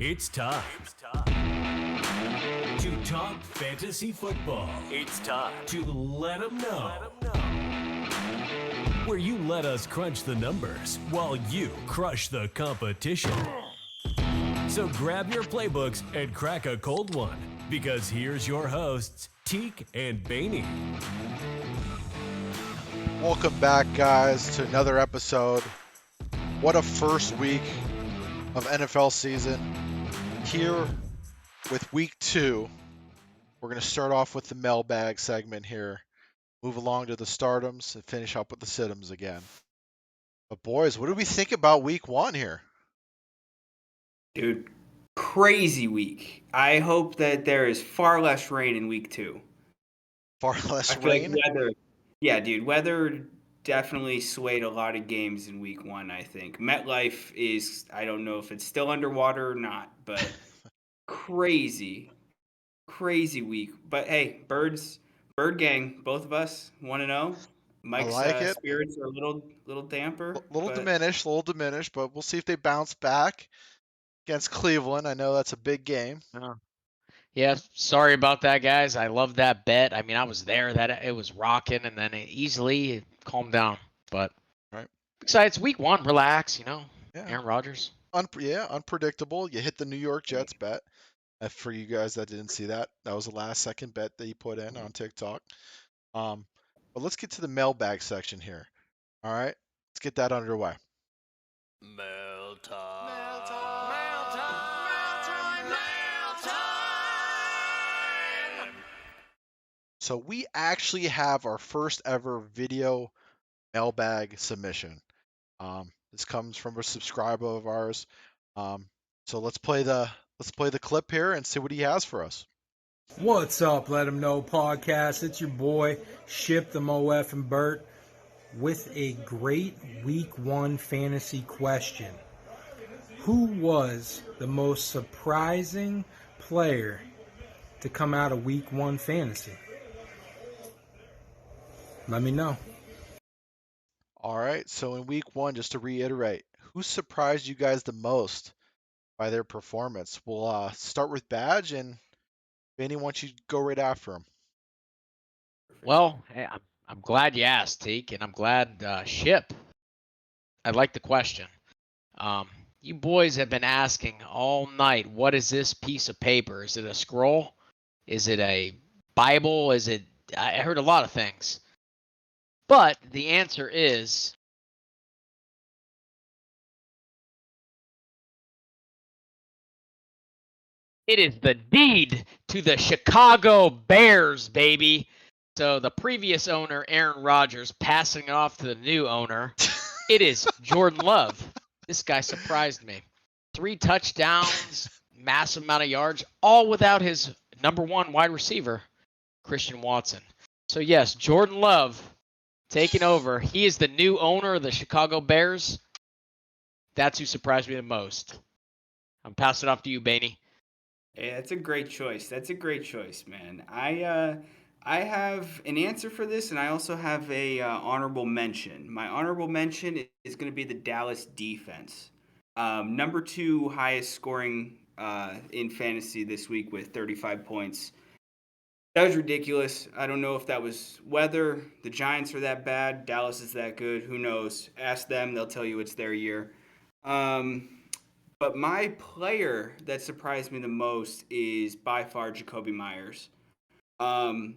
It's time to talk fantasy football. It's time to let them know. Where you let us crunch the numbers while you crush the competition. So grab your playbooks and crack a cold one, because here's your hosts, Teak and Baney. Welcome back, guys, to another episode. What a first week of NFL season. Here with week 2, we're going to start off with the mailbag segment here, move along to the stardoms, and finish up with the situms again. But boys, what do we think about week 1 here? Dude, crazy week. I hope that there is far less rain in week 2. Far less I feel rain? like weather definitely swayed a lot of games in week 1, I think. MetLife is, I don't know if it's still underwater or not, but crazy week. But hey, Bird gang, both of us, 1-0. Mike's like it. spirits are a little damper. Little but diminished, but we'll see if they bounce back against Cleveland. I know that's a big game. Yeah, sorry about that, guys. I love that bet. I mean, I was there. That it was rocking, and then it easily calmed down. But Right. excited. It's week 1. Relax, Yeah. Aaron Rodgers. Unpredictable. You hit the New York Jets bet. For you guys that didn't see that, that was the last second bet that you put in on TikTok. But let's get to the mailbag section here. All right, let's get that underway. Mail time. So we actually have our first ever video mailbag submission. This comes from a subscriber of ours. So let's play the clip here and see what he has for us. What's up, Let 'em Know podcast? It's your boy, Ship the MoF and Bert, with a great week 1 fantasy question. Who was the most surprising player to come out of week 1 fantasy? Let me know. All right, so in week 1, just to reiterate, who surprised you guys the most by their performance? We'll start with Badge, and Benny, why don't you go right after him? Well, hey, I'm glad you asked, Teak, and I'm glad Ship. I like the question. You boys have been asking all night, what is this piece of paper? Is it a scroll? Is it a Bible? I heard a lot of things. But the answer is it is the deed to the Chicago Bears, baby. So the previous owner, Aaron Rodgers, passing it off to the new owner. It is Jordan Love. This guy surprised me. 3 touchdowns, massive amount of yards, all without his number 1 wide receiver, Christian Watson. So yes, Jordan Love taking over. He is the new owner of the Chicago Bears. That's who surprised me the most. I'm passing it off to you, Baney. Yeah, that's a great choice. That's a great choice, man. I have an answer for this, and I also have a honorable mention. My honorable mention is going to be the Dallas defense. Number 2 highest scoring in fantasy this week with 35 points. That was ridiculous. I don't know if that was weather. The Giants are that bad. Dallas is that good. Who knows? Ask them. They'll tell you it's their year. But my player that surprised me the most is by far Jacoby Myers. 10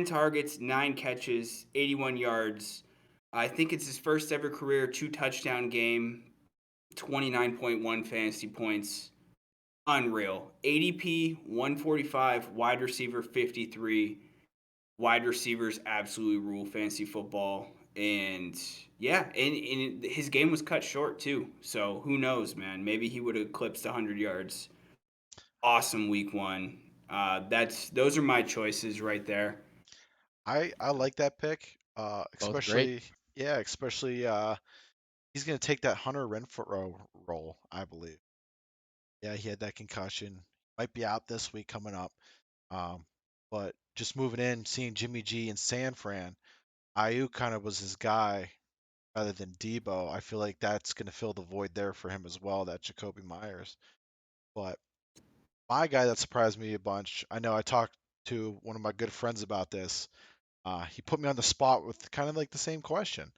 targets, 9 catches, 81 yards. I think it's his first ever career 2-touchdown game, 29.1 fantasy points. Unreal. ADP 145, wide receiver 53. Wide receivers absolutely rule fantasy football. And yeah, and his game was cut short too. So who knows, man? Maybe he would have eclipsed 100 yards. Awesome week 1. Those are my choices right there. I like that pick, Both great. especially he's going to take that Hunter Renfrow role, I believe. Yeah, he had that concussion. Might be out this week coming up. But just moving in, seeing Jimmy G and San Fran, Ayuk kind of was his guy rather than Debo. I feel like that's going to fill the void there for him as well, that Jacoby Myers. But my guy that surprised me a bunch, I know I talked to one of my good friends about this. He put me on the spot with kind of like the same question.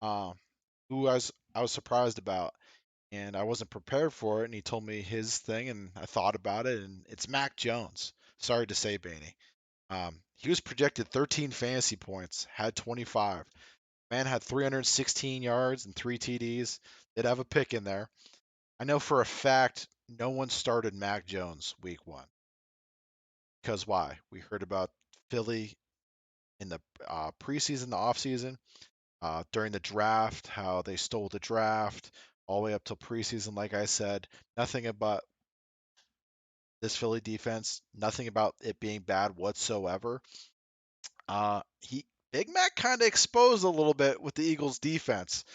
Uh, who I was surprised about, and I wasn't prepared for it. And he told me his thing, and I thought about it, and it's Mac Jones. Sorry to say, Baney. He was projected 13 fantasy points, had 25. Man had 316 yards and 3 TDs. Did have a pick in there. I know for a fact no one started Mac Jones week 1. Because why? We heard about Philly in the preseason, the offseason, during the draft, how they stole the draft all the way up till preseason. Like I said, nothing about this Philly defense, nothing about it being bad whatsoever. He Big Mac kind of exposed a little bit with the Eagles defense.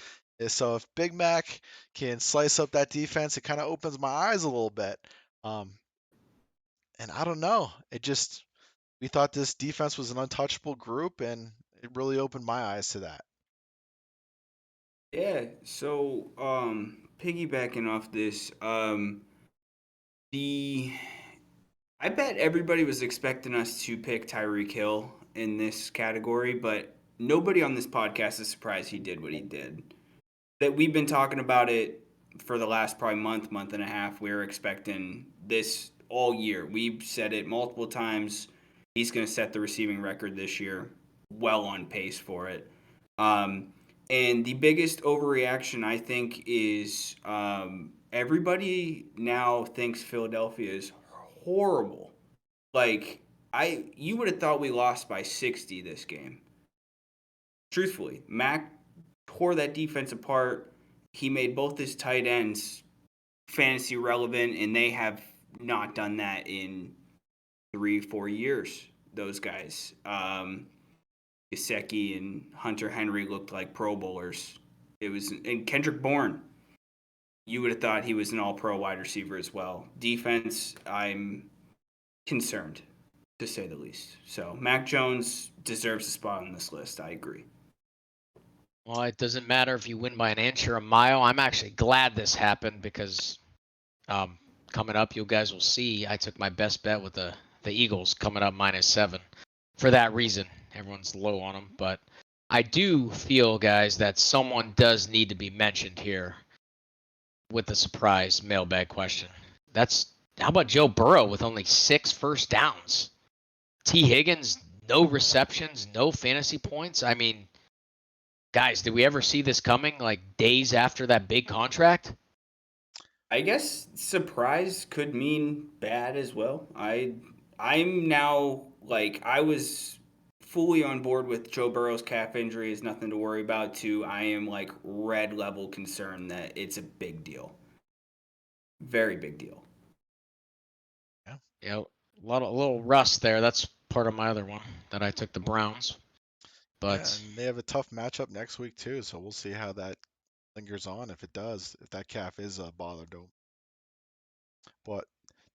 So if Big Mac can slice up that defense, it kind of opens my eyes a little bit. Um, and I don't know. We thought this defense was an untouchable group, and it really opened my eyes to that. Yeah. So, piggybacking off this, the I bet everybody was expecting us to pick Tyreek Hill in this category, but nobody on this podcast is surprised he did what he did. That we've been talking about it for the last probably month and a half. We were expecting this all year. We've said it multiple times. He's going to set the receiving record this year. Well on pace for it. Um, and the biggest overreaction, I think, is everybody now thinks Philadelphia is horrible. Like, you would have thought we lost by 60 this game. Truthfully, Mac tore that defense apart. He made both his tight ends fantasy relevant, and they have not done that in 3-4 years. Those guys, Gesicki and Hunter Henry, looked like Pro Bowlers. And Kendrick Bourne. You would have thought he was an All-Pro wide receiver as well. Defense, I'm concerned, to say the least. So Mac Jones deserves a spot on this list. I agree. Well, it doesn't matter if you win by an inch or a mile. I'm actually glad this happened because coming up, you guys will see I took my best bet with the Eagles coming up -7. For that reason, everyone's low on them. But I do feel, guys, that someone does need to be mentioned here with the surprise mailbag question. How about Joe Burrow with only 6 first downs? T. Higgins, no receptions, no fantasy points. I mean, guys, did we ever see this coming like days after that big contract? I guess surprise could mean bad as well. I'm now like I was fully on board with Joe Burrow's calf injury is nothing to worry about to I am like red level concerned that it's a big deal. Very big deal. Yeah, a little rust there. That's part of my other one that I took the Browns. Yeah, But and they have a tough matchup next week too, so we'll see how that lingers on. If it does, if that calf is bothered, though. But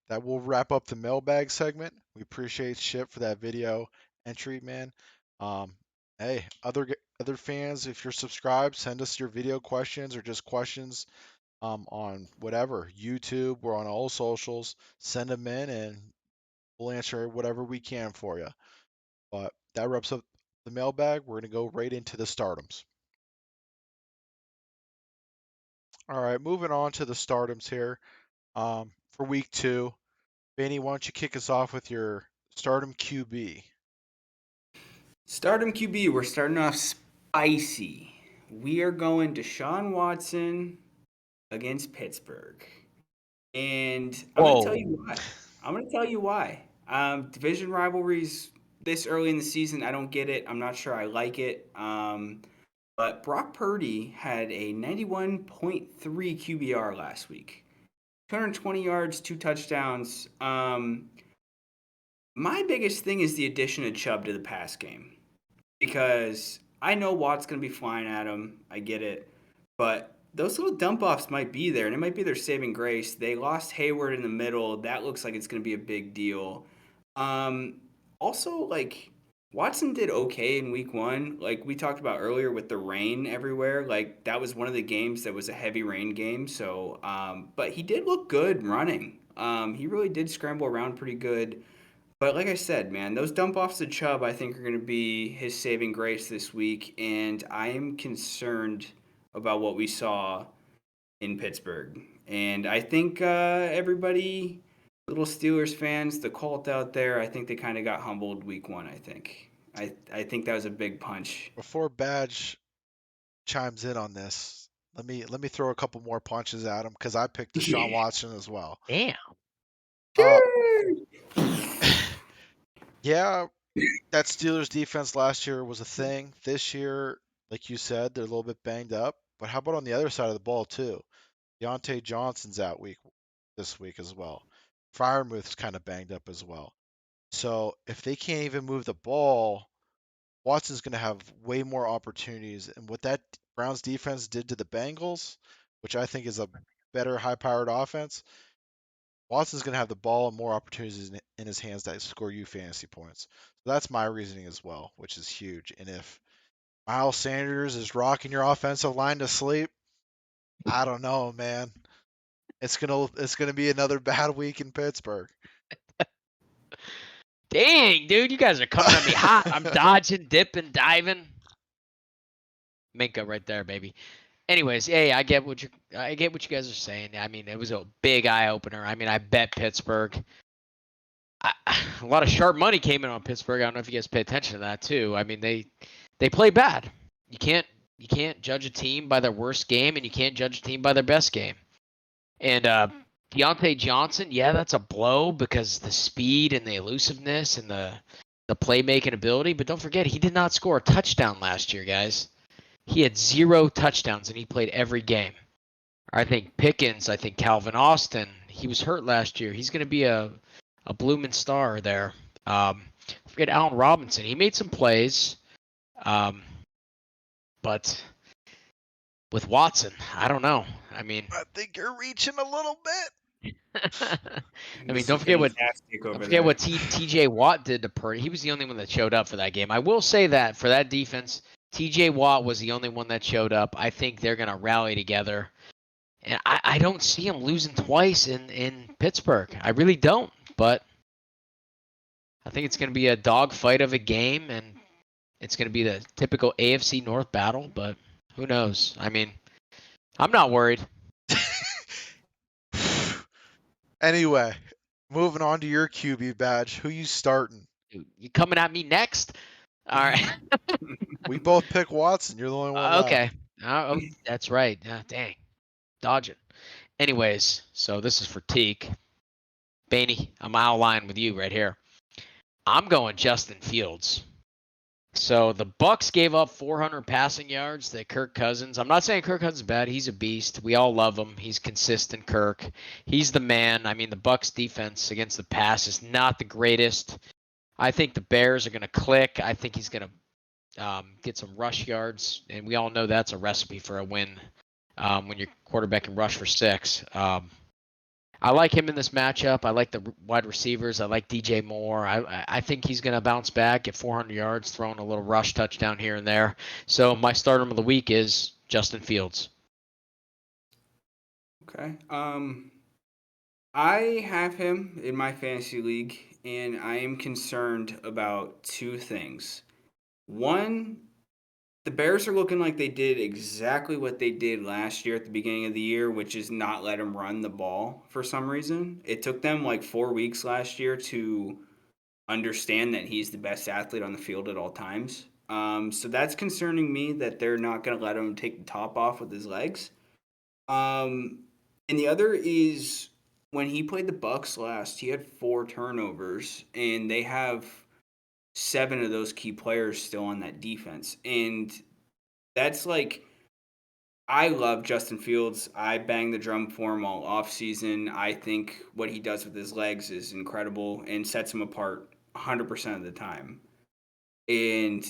that will wrap up the mailbag segment. We appreciate Ship for that video entry, man. Um, hey, other fans, if you're subscribed, send us your video questions or just questions on whatever YouTube. We're on all socials. Send them in, and we'll answer whatever we can for you. But that wraps up the mailbag. We're gonna go right into the stardoms. All right, moving on to the stardoms here for week 2. Benny, why don't you kick us off with your stardom QB? Stardom QB, we're starting off spicy. We are going Deshaun Watson against Pittsburgh. And I'm going to tell whoa, you why. I'm going to tell you why. Division rivalries this early in the season, I don't get it. I'm not sure I like it. But Brock Purdy had a 91.3 QBR last week, 220 yards, 2 touchdowns. My biggest thing is the addition of Chubb to the pass game because I know Watt's going to be flying at him. I get it. But those little dump offs might be there, and it might be their saving grace. They lost Hayward in the middle. That looks like it's going to be a big deal. Also, like, Watson did okay in week 1. Like we talked about earlier with the rain everywhere. Like that was one of the games that was a heavy rain game. So, but he did look good running. He really did scramble around pretty good. But like I said, man, those dump offs to Chubb, I think, are going to be his saving grace this week. And I am concerned about what we saw in Pittsburgh. And I think everybody, little Steelers fans, the cult out there, I think they kind of got humbled week 1, I think. I think that was a big punch. Before Badge chimes in on this, let me throw a couple more punches at him because I picked Deshaun Yeah. Watson as well. Damn. Uh, yeah, that Steelers defense last year was a thing. This year, like you said, they're a little bit banged up. But how about on the other side of the ball too? Deontay Johnson's out this week as well. Fryermuth's kind of banged up as well. So if they can't even move the ball, Watson's going to have way more opportunities. And what that Browns defense did to the Bengals, which I think is a better high-powered offense, Watson's going to have the ball and more opportunities in his hands that score you fantasy points. So that's my reasoning as well, which is huge. And if Miles Sanders is rocking your offensive line to sleep, I don't know, man. It's gonna be another bad week in Pittsburgh. Dang, dude, you guys are coming at me hot. I'm dodging, dipping, diving. Minka right there, baby. Anyways, hey, I get what you guys are saying. I mean, it was a big eye opener. I mean, I bet Pittsburgh. A lot of sharp money came in on Pittsburgh. I don't know if you guys pay attention to that too. I mean, they play bad. You can't judge a team by their worst game, and you can't judge a team by their best game. And Deontay Johnson, yeah, that's a blow because the speed and the elusiveness and the playmaking ability. But don't forget, he did not score a touchdown last year, guys. He had 0 touchdowns, and he played every game. I think Pickens, I think Calvin Austin, he was hurt last year. He's going to be a blooming star there. Forget Allen Robinson. He made some plays, but with Watson, I don't know. I mean, I think you're reaching a little bit. I mean, Mr. Fantastic over there. what T.J. Watt did to Purdy. He was the only one that showed up for that game. I will say that for that defense, T.J. Watt was the only one that showed up. I think they're going to rally together. And I don't see him losing twice in Pittsburgh. I really don't. But I think it's going to be a dogfight of a game, and it's going to be the typical AFC North battle. But who knows? I mean, I'm not worried. Anyway, moving on to your QB badge. Who you starting? You coming at me next? All right. We both pick Watson. You're the only one left. Okay. Oh, that's right. Dang. Dodging. Anyways, so this is for Teak. Baney, I'm out of line with you right here. I'm going Justin Fields. So the Bucks gave up 400 passing yards to Kirk Cousins. I'm not saying Kirk Cousins is bad. He's a beast. We all love him. He's consistent, Kirk. He's the man. I mean, the Bucks defense against the pass is not the greatest. I think the Bears are going to click. I think he's going to get some rush yards, and we all know that's a recipe for a win when your quarterback can rush for 6. I like him in this matchup. I like the wide receivers. I like DJ Moore. I think he's going to bounce back, get 400 yards, throwing a little rush touchdown here and there. So my starter of the week is Justin Fields. Okay. I have him in my fantasy league, and I am concerned about 2 things. One, the Bears are looking like they did exactly what they did last year at the beginning of the year, which is not let him run the ball for some reason. It took them like 4 weeks last year to understand that he's the best athlete on the field at all times. So that's concerning me that they're not going to let him take the top off with his legs. And the other is when he played the Bucks last, he had 4 turnovers, and they have 7 of those key players still on that defense. And that's like, I love Justin Fields. I bang the drum for him all offseason. I think what he does with his legs is incredible and sets him apart 100% of the time. And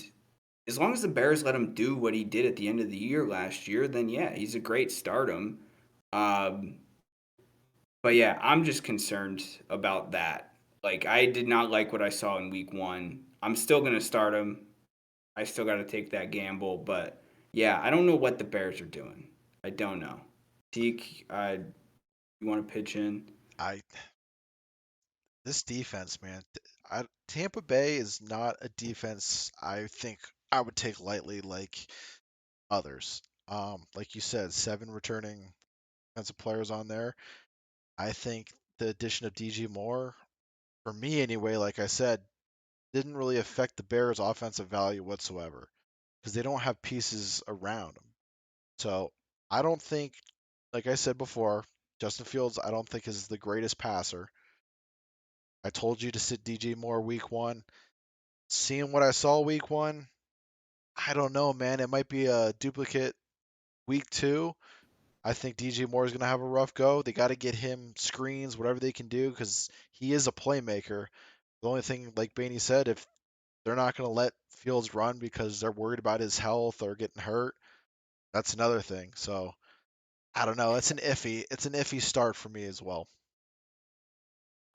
as long as the Bears let him do what he did at the end of the year last year, then yeah, he's a great stardom. But yeah, I'm just concerned about that. Like, I did not like what I saw in week 1. I'm still gonna start him. I still got to take that gamble, but yeah, I don't know what the Bears are doing. I don't know. Teak, you want to pitch in? I this defense, man. Tampa Bay is not a defense I think I would take lightly like others. Like you said, 7 returning defensive players on there. I think the addition of DJ Moore, for me anyway, like I said, didn't really affect the Bears' offensive value whatsoever because they don't have pieces around them. So I don't think, like I said before, Justin Fields, I don't think is the greatest passer. I told you to sit DJ Moore week 1. Seeing what I saw week 1, I don't know, man. It might be a duplicate week 2. I think DJ Moore is going to have a rough go. They got to get him screens, whatever they can do, because he is a playmaker. The only thing, like Baney said, if they're not going to let Fields run because they're worried about his health or getting hurt, that's another thing. So I don't know. It's an iffy start for me as well.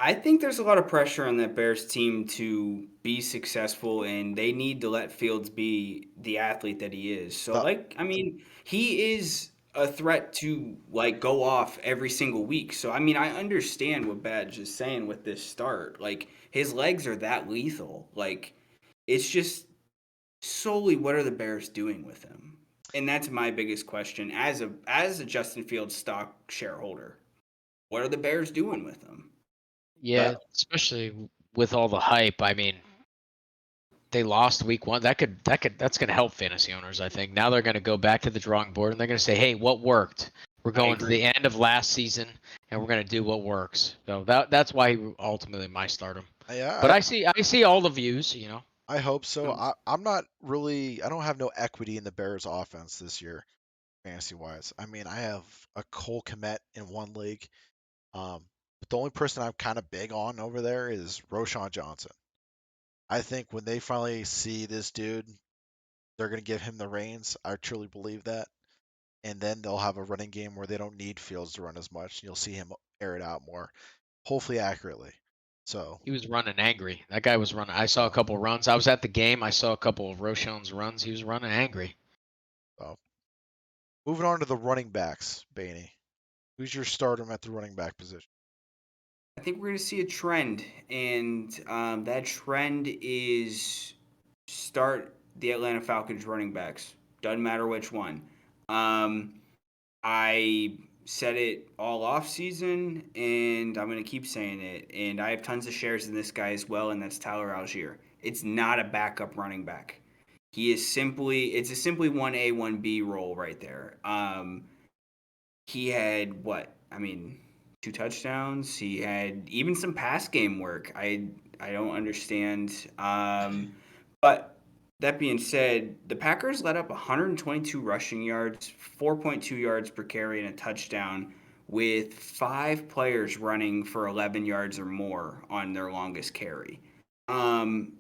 I think there's a lot of pressure on that Bears team to be successful, and they need to let Fields be the athlete that he is. So, The, like, I mean, he is a threat to like go off every single week. So, I mean, I understand what Badge is saying with this start. Like, his legs are that lethal. Like, it's just solely what are the Bears doing with him? And that's my biggest question as a Justin Fields stock shareholder. What are the Bears doing with him? Yeah, especially with all the hype. I mean, they lost week 1. That's gonna help fantasy owners, I think. Now they're gonna go back to the drawing board and they're gonna say, hey, what worked? We're I going to agree. the end of last season and we're gonna do what works. So that's why ultimately my stardom. But yeah, I see all the views, you know. I hope so. No, I'm not really. I don't have no equity in the Bears offense this year, fantasy wise. I mean, I have a Cole Kmet in one league. But the only person I'm kind of big on over there is Roshan Johnson. I think when they finally see this dude, they're going to give him the reins. I truly believe that. And then they'll have a running game where they don't need Fields to run as much. You'll see him air it out more, hopefully accurately. So, He was running angry. That guy was running. I saw a so, couple of runs. I was at the game. I saw a couple of Roshan's runs. He was running angry. so. Moving on to the running backs, Baney. Who's your starter at the running back position? I think we're going to see a trend, and that trend is start the Atlanta Falcons running backs. Doesn't matter which one. Um, I said it all off season, and I'm going to keep saying it. And I have tons of shares in this guy as well, and that's Tyler Algier. It's not a backup running back. It's a simply 1A, 1B role right there. He had what? I mean, 2 touchdowns. He had even some pass game work. I don't understand. But that being said, the Packers let up 122 rushing yards, 4.2 yards per carry, and a touchdown, with 5 players running for 11 yards or more on their longest carry. Um,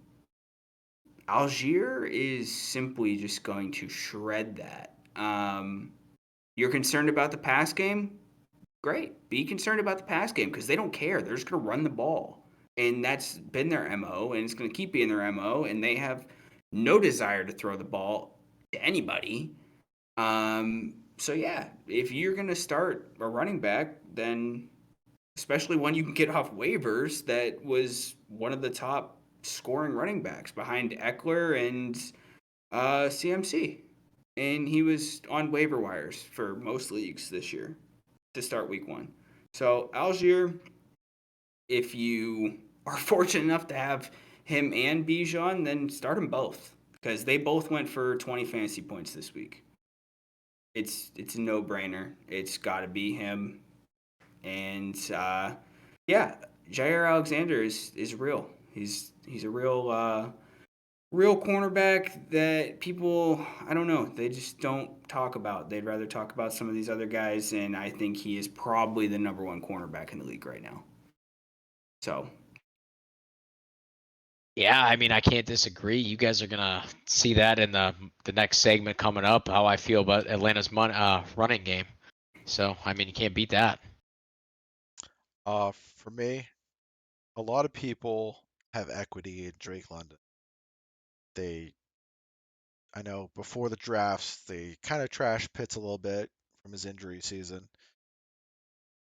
Algier is simply just going to shred that. You're concerned about the pass game? Great. Be concerned about the pass game because they don't care. They're just going to run the ball. And that's been their MO, and it's going to keep being their MO. And they have no desire to throw the ball to anybody. So, yeah, if you're going to start a running back, then especially one you can get off waivers that was one of the top scoring running backs behind Eckler and CMC. And he was on waiver wires for most leagues this year to start week 1. So Algier, if you are fortunate enough to have him and Bijan, then start them both because they both went for 20 fantasy points this week. It's a no brainer. It's got to be him, and yeah, Jair Alexander is real. He's a real cornerback that people, I don't know, they just don't talk about. They'd rather talk about some of these other guys, and I think he is probably the number 1 cornerback in the league right now. So, Yeah, I mean, I can't disagree. You guys are gonna see that in the next segment coming up. How I feel about Atlanta's running game. So, I mean, you can't beat that. For me, a lot of people have equity in Drake London. They, I know before the drafts, they kind of trashed Pitts a little bit from his injury season,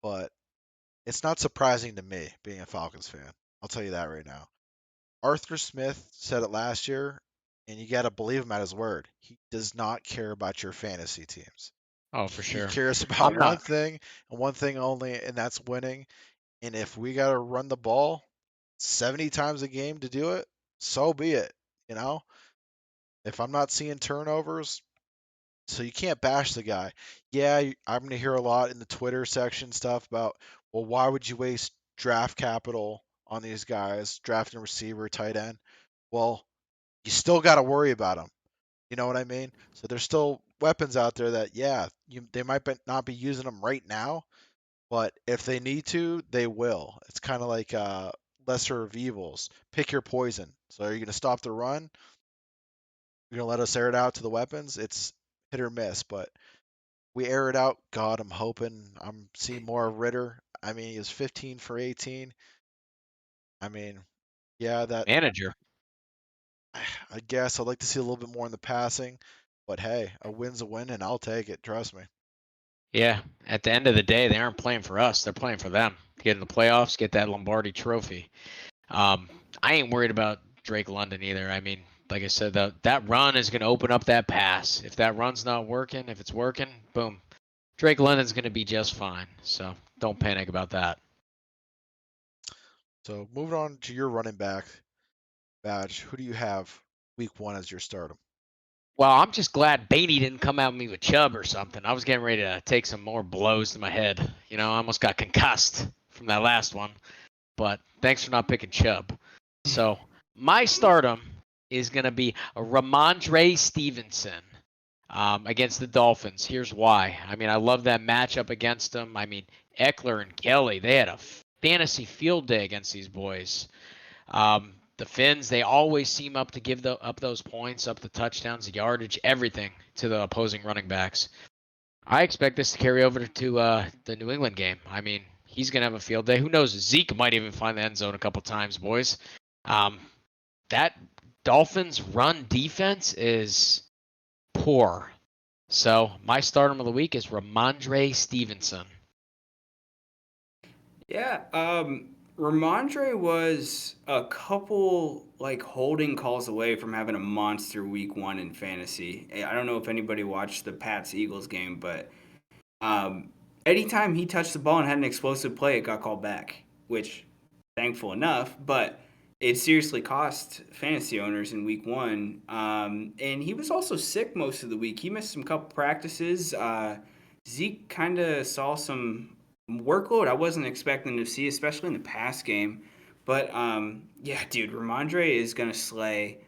but it's not surprising to me being a Falcons fan. I'll tell you that right now. Arthur Smith said it last year, and you got to believe him at his word. He does not care about your fantasy teams. Oh, for He sure. cares about I'm one not. thing and one thing only, and that's winning. And if we got to run the ball 70 times a game to do it, so be it. You know, if I'm not seeing turnovers, so you can't bash the guy. Yeah, I'm going to hear a lot in the Twitter section stuff about, well, why would you waste draft capital on these guys, drafting a receiver, tight end? Well, you still got to worry about them. You know what I mean? So there's still weapons out there that, yeah, they might not be using them right now, but if they need to, they will. It's kind of like lesser of evils. Pick your poison. So are you going to stop the run? You're going to let us air it out to the weapons? It's hit or miss, but we air it out. God, I'm hoping I'm seeing more of Ritter. I mean, he was 15 for 18. I mean, yeah, that Manager. I guess I'd like to see a little bit more in the passing, but hey, a win's a win, and I'll take it. Trust me. Yeah. At the end of the day, they aren't playing for us. They're playing for them. Get in the playoffs, get that Lombardi trophy. Um, I ain't worried about Drake London either. I mean, like I said, that run is going to open up that pass. If that run's not working, if it's working, boom. Drake London's going to be just fine. So don't panic about that. So moving on to your running back badge, who do you have week 1 as your stardom? Well, I'm just glad Beatty didn't come at me with Chubb or something. I was getting ready to take some more blows to my head. You know, I almost got concussed from that last one. But thanks for not picking Chubb. So my stardom is going to be Ramondre Stevenson against the Dolphins. Here's why. I mean, I love that matchup against them. I mean, Eckler and Kelly, they had a fantasy field day against these boys. The Finns, they always seem up to give up those points, up the touchdowns, the yardage, everything to the opposing running backs. I expect this to carry over to the New England game. I mean, he's going to have a field day. Who knows? Zeke might even find the end zone a couple times, boys. Um, that Dolphins run defense is poor. So my stardom of the week is Ramondre Stevenson. Yeah, Ramondre was a couple like holding calls away from having a monster week 1 in fantasy. I don't know if anybody watched the Pats Eagles game, but um, anytime he touched the ball and had an explosive play, it got called back, which thankful enough, but it seriously cost fantasy owners in week 1. And he was also sick most of the week. He missed some couple practices. Zeke kind of saw some workload I wasn't expecting to see, especially in the pass game. But yeah, dude, Ramondre is gonna slay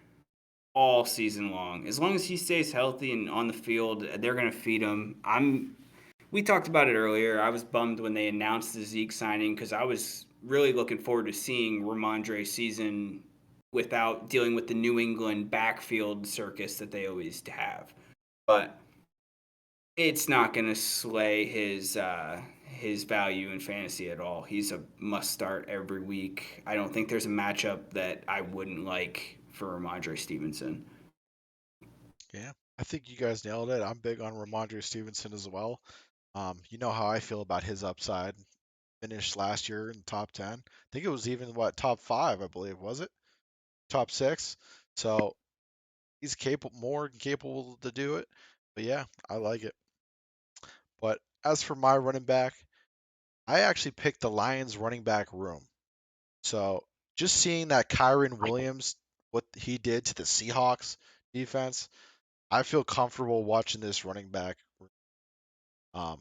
all season long. As long as he stays healthy and on the field, they're gonna feed him. We talked about it earlier. I was bummed when they announced the Zeke signing because I was really looking forward to seeing Ramondre's season without dealing with the New England backfield circus that they always have. But it's not going to slay his value in fantasy at all. He's a must start every week. I don't think there's a matchup that I wouldn't like for Ramondre Stevenson. Yeah, I think you guys nailed it. I'm big on Ramondre Stevenson as well. You know how I feel about his upside. Finished last year in the top 10. I think it was even what top 5, I believe, was it? Top 6. So he's capable, more than capable to do it. But yeah, I like it. But as for my running back, I actually picked the Lions running back room. So just seeing that Kyron Williams, what he did to the Seahawks defense, I feel comfortable watching this running back. Um,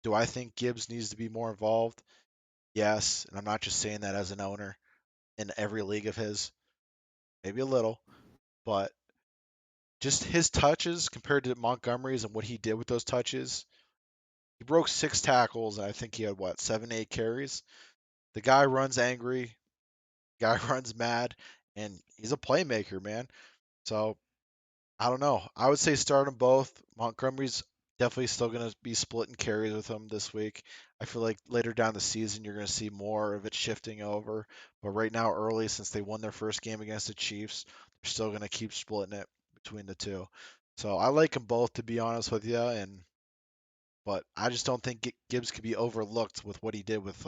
do I think Gibbs needs to be more involved? Yes, and I'm not just saying that as an owner in every league of his, maybe a little, but just his touches compared to Montgomery's and what he did with those touches, he broke 6 tackles and I think he had what 7, 8 carries. The guy runs angry, guy runs mad, and he's a playmaker, man. So I don't know. I would say start them both. Montgomery's Definitely still going to be splitting carries with him this week. I feel like later down the season you're going to see more of it shifting over. But right now, early, since they won their first game against the Chiefs, they're still going to keep splitting it between the two. So I like them both, to be honest with you. But I just don't think Gibbs could be overlooked with what he did with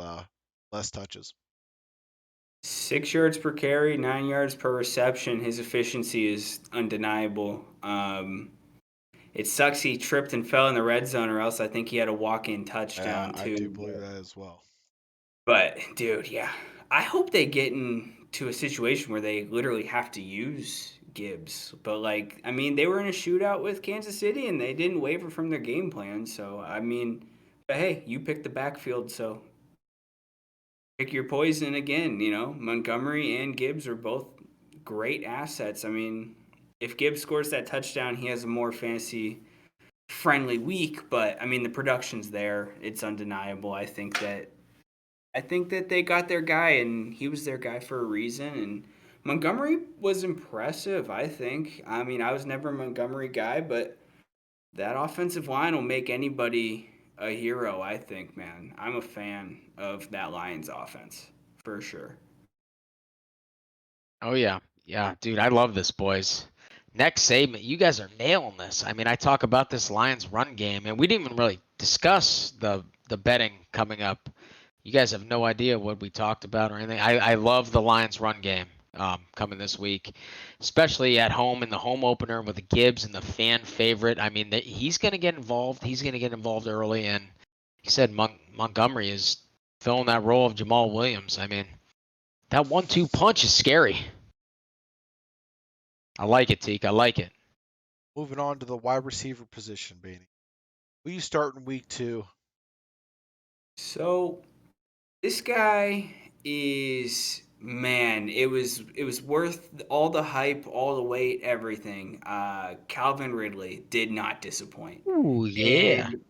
less touches. 6 yards per carry, 9 yards per reception. His efficiency is undeniable. It sucks he tripped and fell in the red zone, or else I think he had a walk-in Yeah, touchdown I do too. believe that as well. But dude, yeah, I hope they get into a situation where they literally have to use Gibbs. But like, I mean, they were in a shootout with Kansas City and they didn't waver from their game plan. So I mean, but hey, you picked the backfield, so pick your poison again. Montgomery and Gibbs are both great assets. I mean, if Gibbs scores that touchdown, he has a more fantasy friendly week. But I mean, the production's there; it's undeniable. I think that they got their guy, and he was their guy for a reason. And Montgomery was impressive, I think. I mean, I was never a Montgomery guy, but that offensive line will make anybody a hero, I think, man. I'm a fan of that Lions offense, for sure. Oh yeah, yeah, dude, I love this, boys. Next segment, you guys are nailing this. I mean, I talk about this Lions run game, and we didn't even really discuss the betting coming up. You guys have no idea what we talked about or anything. I love the Lions run game coming this week, especially at home in the home opener with the Gibbs and the fan favorite. I mean, he's going to get involved. He's going to get involved early, and he said Montgomery is filling that role of Jamal Williams. I mean, that 1-2 punch is scary. I like it, Teak. I like it. Moving on to the wide receiver position, Beanie. Who you start in week 2? So this guy is, man. It was worth all the hype, all the wait, everything. Calvin Ridley did not disappoint. Ooh, yeah. And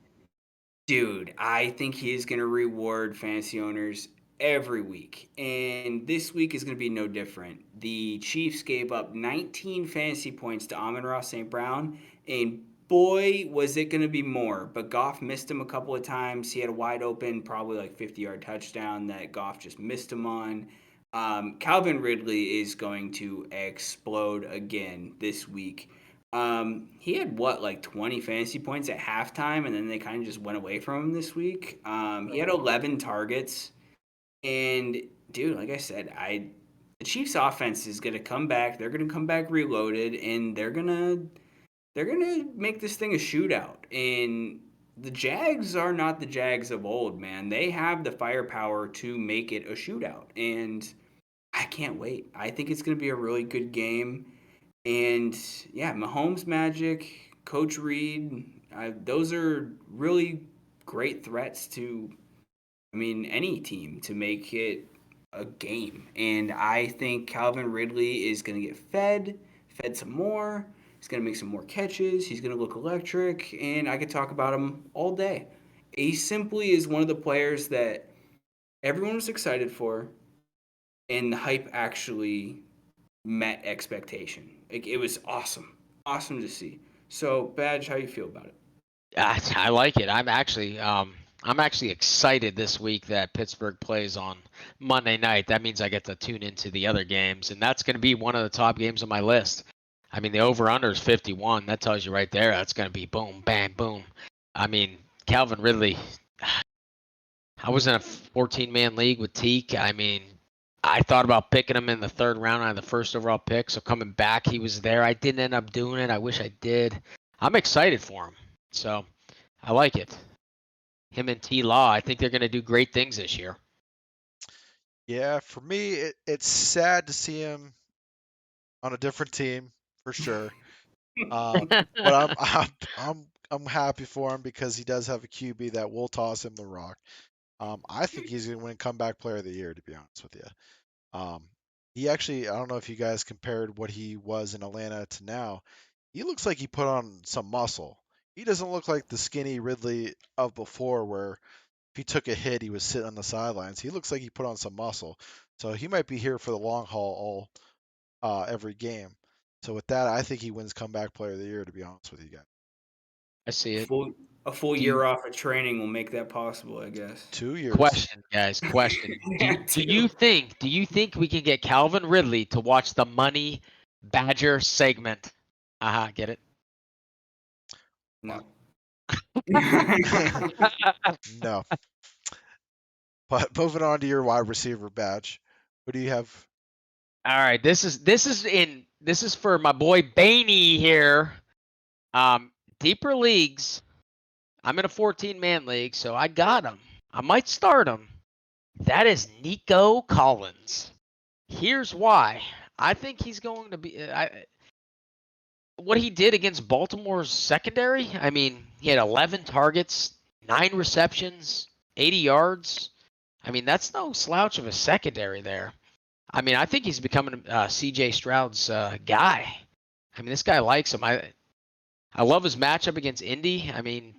dude, I think he's going to reward fantasy owners every week. And this week is going to be no different. The Chiefs gave up 19 fantasy points to Amon-Ra St. Brown, and boy, was it going to be more. But Goff missed him a couple of times. He had a wide open, probably like 50-yard touchdown that Goff just missed him on. Calvin Ridley is going to explode again this week. He had what, like 20 fantasy points at halftime, and then they kind of just went away from him this week. He had 11 targets, and dude, like I said, the Chiefs' offense is gonna come back. They're gonna come back reloaded, and they're gonna make this thing a shootout. And the Jags are not the Jags of old, man. They have the firepower to make it a shootout, and I can't wait. I think it's gonna be a really good game. And yeah, Mahomes Magic, Coach Reed, those are really great threats to, I mean, any team to make it a game. And I think Calvin Ridley is going to get fed some more. He's going to make some more catches. He's going to look electric. And I could talk about him all day. He simply is one of the players that everyone was excited for, and the hype actually met expectation. Like, it was awesome to see. So, Badge, how you feel about it? I like it. I'm actually excited this week that Pittsburgh plays on Monday night. That means I get to tune into the other games, and that's going to be one of the top games on my list. I mean, the over/under is 51. That tells you right there. That's going to be boom, bam, boom. I mean, Calvin Ridley. I was in a 14-man league with Teak. I mean, I thought about picking him in the third round. I had the first overall pick, so coming back, he was there. I didn't end up doing it. I wish I did. I'm excited for him. So I like it. Him and T Law, I think they're going to do great things this year. Yeah, for me, it's sad to see him on a different team for sure. But I'm happy for him because he does have a QB that will toss him the rock. I think he's going to win comeback player of the year, to be honest with you. He actually, I don't know if you guys compared what he was in Atlanta to now. He looks like he put on some muscle. He doesn't look like the skinny Ridley of before, where if he took a hit, he was sitting on the sidelines. He looks like he put on some muscle. So he might be here for the long haul all every game. So with that, I think he wins comeback player of the year, to be honest with you guys. I see it. A full Do year you, off of training will make that possible, I guess. 2 years. question, guys, question. Do you think we can get Calvin Ridley to watch the Money Badger segment? Aha, get it? No. No. But moving on to your wide receiver badge. What do you have? All right, this is for my boy Baney here. Deeper leagues. I'm in a 14-man league, so I got him. I might start him. That is Nico Collins. Here's why. I think he's going to be. What he did against Baltimore's secondary. I mean, he had 11 targets, 9 receptions, 80 yards. I mean, that's no slouch of a secondary there. I mean, I think he's becoming C.J. Stroud's guy. I mean, this guy likes him. I love his matchup against Indy. I mean,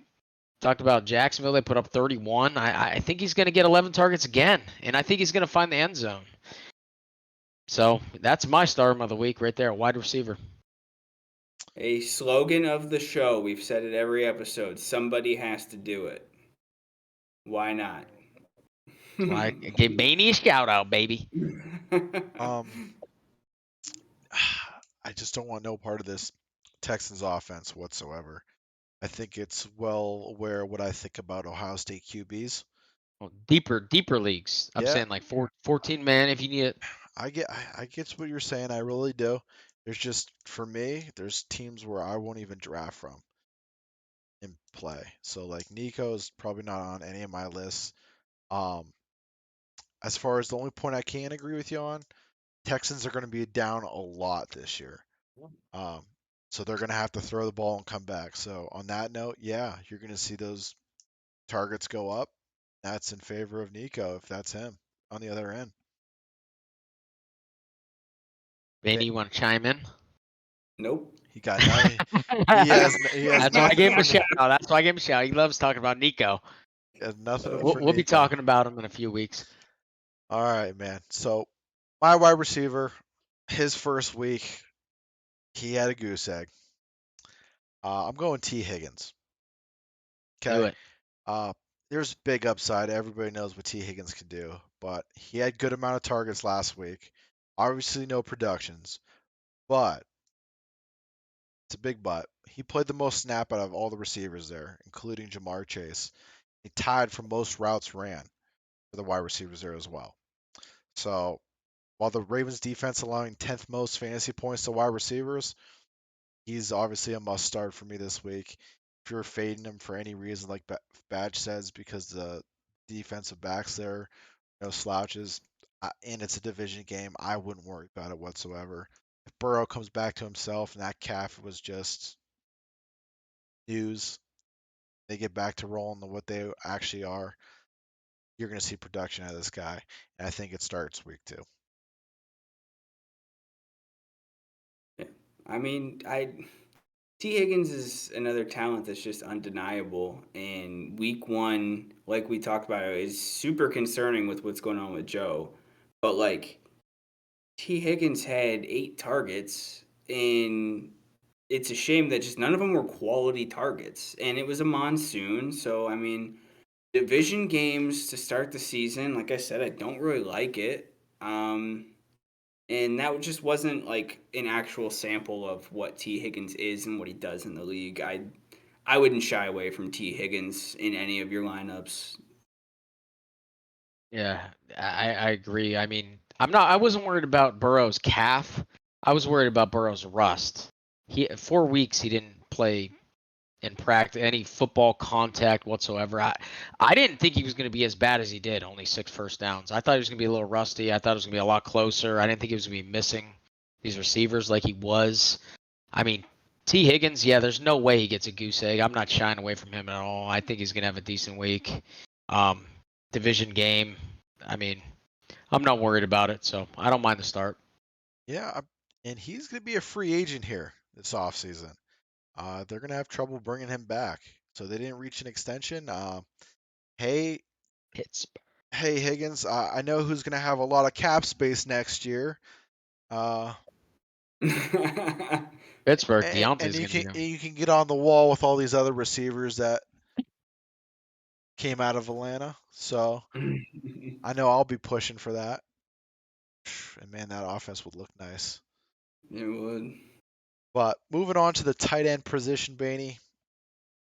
talked about Jacksonville. They put up 31. I think he's going to get 11 targets again, and I think he's going to find the end zone. So that's my start of the week right there, wide receiver. A slogan of the show. We've said it every episode. Somebody has to do it. Why not? So I gave Baney a shout out, baby. Um, I just don't want no part of this Texans offense whatsoever. I think it's well aware what I think about Ohio State QBs. Well, deeper leagues. I'm Yeah. saying like 14 man if you need it. I get what you're saying. I really do. There's just for me, there's teams where I won't even draft from in play. So like Nico is probably not on any of my lists. Um, as far as the only point I can agree with you on, Texans are going to be down a lot this year. Um, so they're going to have to throw the ball and come back. So on that note, yeah, you're going to see those targets go up. That's in favor of Nico if that's him on the other end. Baney, you want to chime in? Nope. He got nothing. He has That's why I nothing gave him for a me. shout out. That's why I gave him a shout. He loves talking about Nico. He has nothing We'll- for We'll be Nico. talking about him in a few weeks. All right, man. So my wide receiver, his first week, he had a goose egg. I'm going T. Higgins. Do Okay. it. There's big upside. Everybody knows what T. Higgins can do, but he had good amount of targets last week. Obviously, no productions, but it's a big but. He played the most snap out of all the receivers there, including Jamar Chase. He tied for most routes ran for the wide receivers there as well. So while the Ravens defense allowing 10th most fantasy points to wide receivers, he's obviously a must start for me this week. If you're fading him for any reason, like Badge says, because the defensive backs there, no slouches, and it's a division game, I wouldn't worry about it whatsoever. If Burrow comes back to himself and that calf was just news, they get back to rolling to what they actually are, you're going to see production out of this guy. And I think it starts week 2. I mean, T. Higgins is another talent that's just undeniable. And week 1, like we talked about, is super concerning with what's going on with Joe. But like T. Higgins had 8 targets, and it's a shame that just none of them were quality targets. And it was a monsoon, so I mean, division games to start the season. Like I said, I don't really like it. And that just wasn't like an actual sample of what T. Higgins is and what he does in the league. I wouldn't shy away from T. Higgins in any of your lineups. Yeah, I agree. I mean, I wasn't worried about Burrow's calf. I was worried about Burrow's rust. 4 weeks he didn't play in practice any football contact whatsoever. I didn't think he was going to be as bad as he did. Only 6 first downs. I thought he was going to be a little rusty. I thought it was going to be a lot closer. I didn't think he was going to be missing these receivers like he was. I mean, T. Higgins, yeah, there's no way he gets a goose egg. I'm not shying away from him at all. I think he's going to have a decent week. Division game. I mean, I'm not worried about it, so I don't mind the start. Yeah, and he's going to be a free agent here this offseason. They're going to have trouble bringing him back. So they didn't reach an extension. Hey, Pittsburgh. hey Higgins, I know who's going to have a lot of cap space next year. Pittsburgh, And Deontay's you going to can be. you can get on the wall with all these other receivers that came out of Atlanta, so I know I'll be pushing for that. And man, that offense would look nice. It would. But moving on to the tight end position, Baney,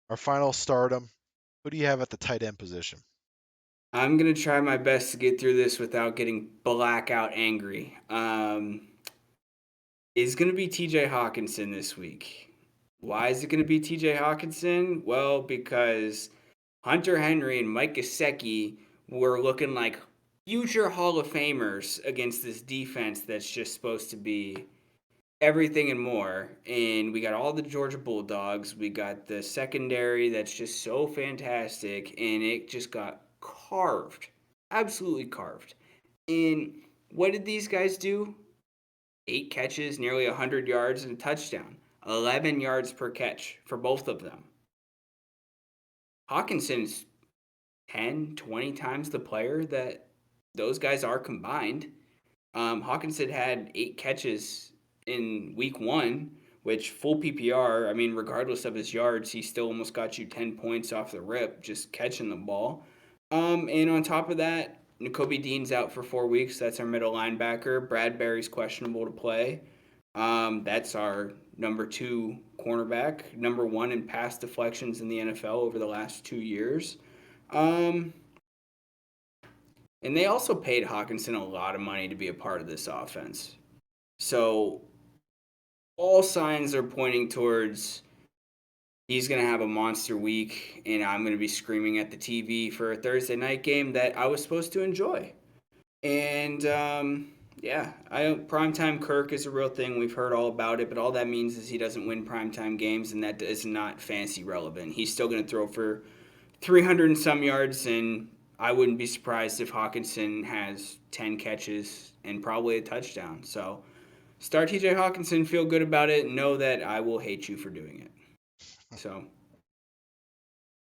our final stardom. Who do you have at the tight end position? I'm gonna try my best to get through this without getting blackout angry. Is gonna be T.J. Hawkinson this week. Why is it gonna be T.J. Hawkinson? Well, because Hunter Henry and Mike Gesicki were looking like future Hall of Famers against this defense that's just supposed to be everything and more. And we got all the Georgia Bulldogs. We got the secondary that's just so fantastic, and it just got carved, absolutely carved. And what did these guys do? 8 catches, nearly 100 yards, and a touchdown. 11 yards per catch for both of them. Hawkinson's 10, 20 times the player that those guys are combined. Hawkinson had 8 catches in week 1, which full PPR, I mean, regardless of his yards, he still almost got you 10 points off the rip just catching the ball. And on top of that, Nakobe Dean's out for 4 weeks. That's our middle linebacker. Bradbury's questionable to play. That's our number 2 cornerback, number 1 in pass deflections in the NFL over the last 2 years. And they also paid Hawkinson a lot of money to be a part of this offense. So all signs are pointing towards he's going to have a monster week, and I'm going to be screaming at the TV for a Thursday night game that I was supposed to enjoy. And yeah, primetime Kirk is a real thing. We've heard all about it, but all that means is he doesn't win primetime games, and that is not fantasy relevant. He's still going to throw for 300 and some yards, and I wouldn't be surprised if Hawkinson has 10 catches and probably a touchdown. So start TJ Hawkinson, feel good about it, and know that I will hate you for doing it. So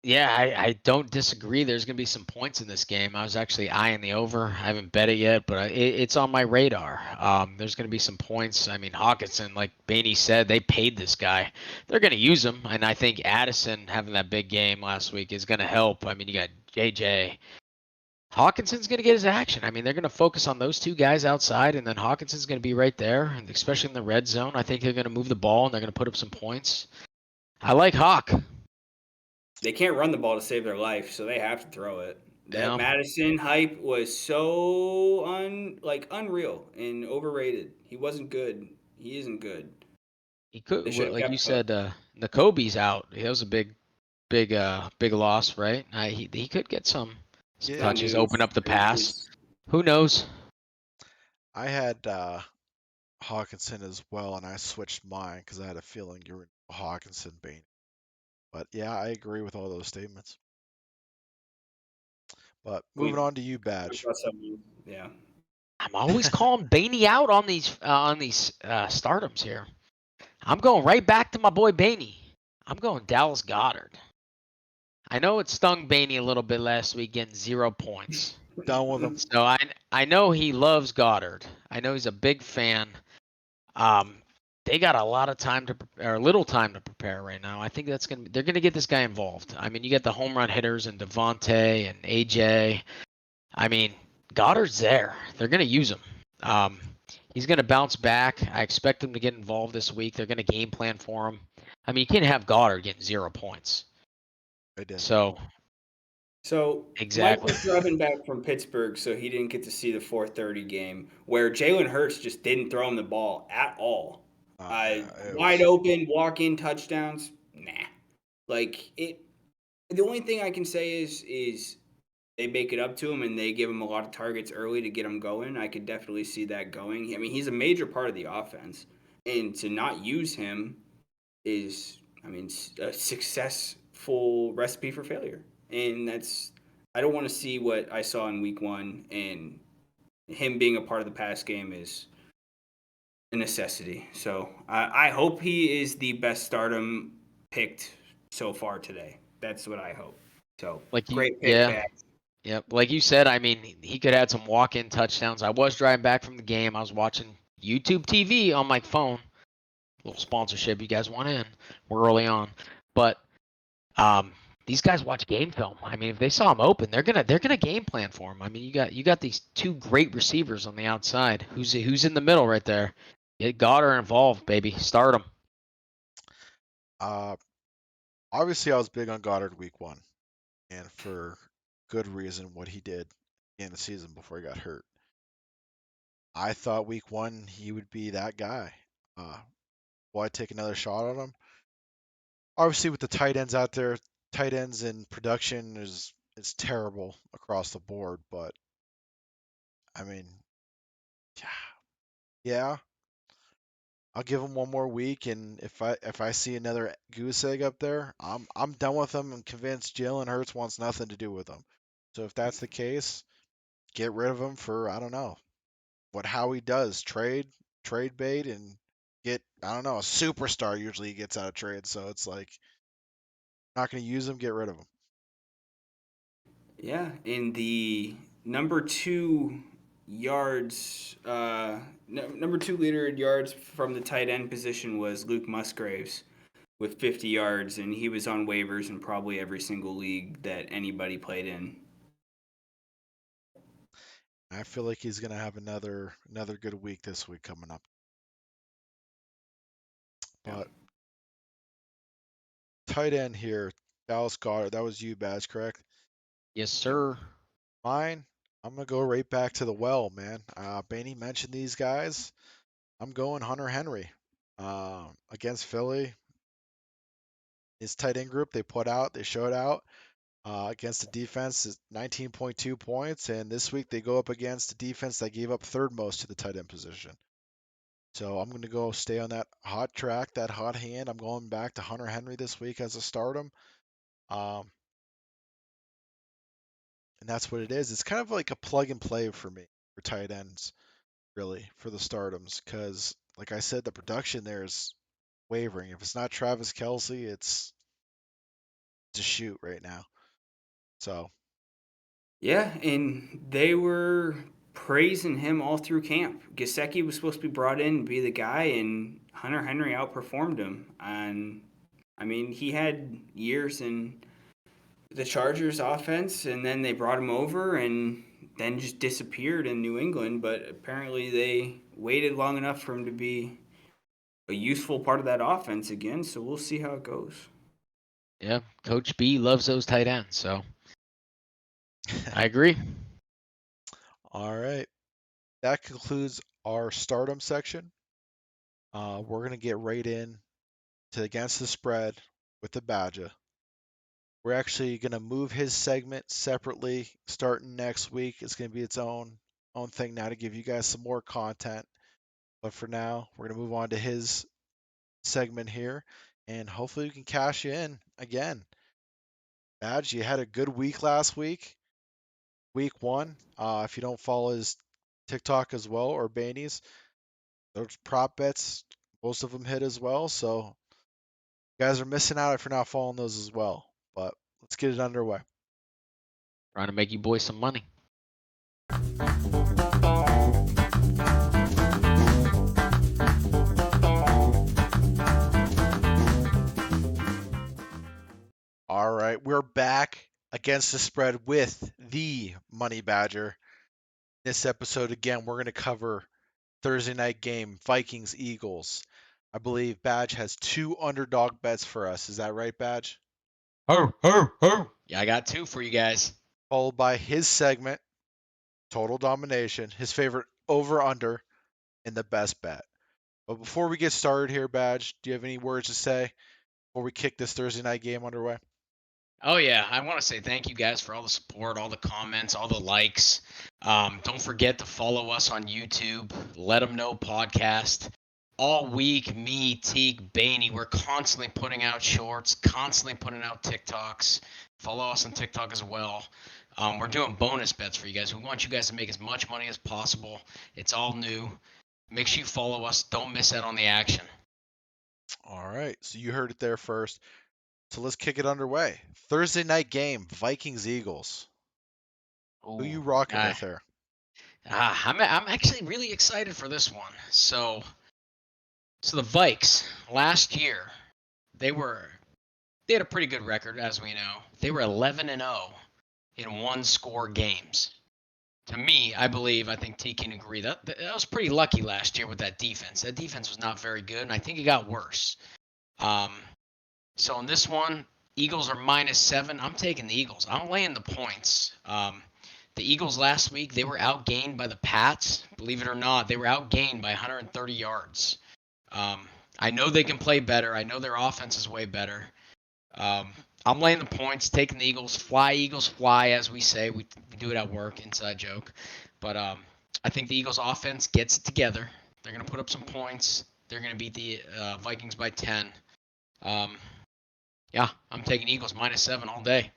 Yeah, I don't disagree. There's going to be some points in this game. I was actually eyeing the over. I haven't bet it yet, but it's on my radar. There's going to be some points. I mean, Hawkinson, like Baney said, they paid this guy. They're going to use him, and I think Addison having that big game last week is going to help. I mean, you got JJ. Hawkinson's going to get his action. I mean, they're going to focus on those two guys outside, and then Hawkinson's going to be right there, and especially in the red zone. I think they're going to move the ball, and they're going to put up some points. I like Hawk. they can't run the ball to save their life, so they have to throw it. That Yeah. Madison hype was so unreal and overrated. He wasn't good. He isn't good. He could, They should have like you kept Cook. said, Nakobe's out. That was a big loss, right? He could get some Yeah, touches, news. open up the Great pass. news. Who knows? I had Hawkinson as well, and I switched mine because I had a feeling you were Hawkinson, Baney. But yeah, I agree with all those statements. But moving on to you, Badge. Yeah. I'm always calling Baney out on these stardoms here. I'm going right back to my boy Baney. I'm going Dallas Goddard. I know it stung Baney a little bit last week, getting 0 points. Done with him. So I know he loves Goddard. I know he's a big fan. They got a lot of time or little time to prepare right now. I think they're gonna get this guy involved. I mean, you get the home run hitters and Devontae and AJ. I mean, Goddard's there. They're gonna use him. He's gonna bounce back. I expect him to get involved this week. They're gonna game plan for him. I mean, you can't have Goddard getting 0 points. I did. So Exactly. Mike was driving back from Pittsburgh, so he didn't get to see the 4:30 game where Jalen Hurts just didn't throw him the ball at all. Yeah, it Wide was- open, walk-in touchdowns. Nah. Like it. The only thing I can say is they make it up to him and they give him a lot of targets early to get him going. I could definitely see that going. I mean, he's a major part of the offense, and to not use him is, I mean, a successful recipe for failure. And I don't want to see what I saw in week 1, and him being a part of the pass game is a necessity. So I hope he is the best stardom picked so far today. That's what I hope. So great pick, yeah. Bad. Yep. Like you said, I mean, he could add some walk-in touchdowns. I was driving back from the game. I was watching YouTube TV on my phone. Little sponsorship you guys want in. We're early on. But these guys watch game film. I mean, if they saw him open, they're gonna game plan for him. I mean, you got these two great receivers on the outside. Who's in the middle right there? Get Goddard involved, baby. Start him. Uh, Obviously, I was big on Goddard week 1, and for good reason what he did in the season before he got hurt. I thought week 1 he would be that guy. Will I take another shot on him? Obviously, with the tight ends out there, tight ends in production is terrible across the board. But I mean, yeah, I'll give him one more week, and if I see another goose egg up there, I'm done with him and convinced Jalen Hurts wants nothing to do with him. So if that's the case, get rid of him for I don't know what Howie does, trade bait and get I don't know a superstar usually he gets out of trade. So it's like not going to use him, get rid of him. Yeah, in the number 2 yards, number 2 leader in yards from the tight end position was Luke Musgraves with 50 yards, and he was on waivers in probably every single league that anybody played in. I feel like he's going to have another good week this week coming up. But tight end here, Dallas Goddard. That was you, Badge, correct? Yes, sir. Mine, I'm gonna go right back to the well, man. Baney mentioned these guys. I'm going Hunter Henry against Philly. His tight end group they showed out against the defense is 19.2 points, and this week they go up against a defense that gave up third most to the tight end position. So I'm gonna go stay on that hot track, that hot hand. I'm going back to Hunter Henry this week as a stardom. Um, and that's what it is. It's kind of like a plug and play for me for tight ends, really, for the stardoms, because like I said, the production there is wavering. If it's not Travis Kelsey, it's a shoot right now. So Yeah, and they were praising him all through camp. Gesicki was supposed to be brought in to be the guy, and Hunter Henry outperformed him. And I mean, he had years in the Chargers offense, and then they brought him over and then just disappeared in New England. But apparently, they waited long enough for him to be a useful part of that offense again. So we'll see how it goes. Yeah, Coach B loves those tight ends, so I agree. all right, that concludes our stardom section. We're gonna get right in to against the spread with the Badger. We're actually gonna move his segment separately starting next week. It's gonna be its own thing now to give you guys some more content. But for now, we're gonna move on to his segment here, and hopefully we can cash you in again. Badge, you had a good week last week, week 1. If you don't follow his TikTok as well or Baney's, those prop bets, most of them hit as well. So you guys are missing out if you're not following those as well. But let's get it underway. Trying to make you boys some money. All right, we're back against the spread with the Money Badger. This episode, again, we're going to cover Thursday night game, Vikings Eagles. I believe Badge has 2 underdog bets for us. Is that right, Badge? Yeah, I got 2 for you guys. Followed by his segment, Total Domination, his favorite over under, and the best bet. But before we get started here, Badge, do you have any words to say before we kick this Thursday night game underway? Oh yeah, I want to say thank you guys for all the support, all the comments, all the likes. Don't forget to follow us on YouTube. Let them know podcast. All week, me, Teak, Baney, we're constantly putting out shorts, constantly putting out TikToks. Follow us on TikTok as well. We're doing bonus bets for you guys. We want you guys to make as much money as possible. It's all new. Make sure you follow us. Don't miss out on the action. All right, so you heard it there first. So let's kick it underway. Thursday night game, Vikings Eagles. Who you rocking with here? I'm actually really excited for this one. So the Vikes last year, they were They had a pretty good record, as we know. They were 11-0 in one-score games. To me, I think T can agree that was pretty lucky last year with that defense. That defense was not very good, and I think it got worse. So in this one, Eagles are -7. I'm taking the Eagles. I'm laying the points. The Eagles last week, they were outgained by the Pats. Believe it or not, they were outgained by 130 yards. I know they can play better. I know their offense is way better. I'm laying the points, taking the Eagles fly, as we say. We do it at work, inside joke. But I think the Eagles offense gets it together. They're going to put up some points. They're going to beat the Vikings by 10. Yeah, I'm taking Eagles -7 all day.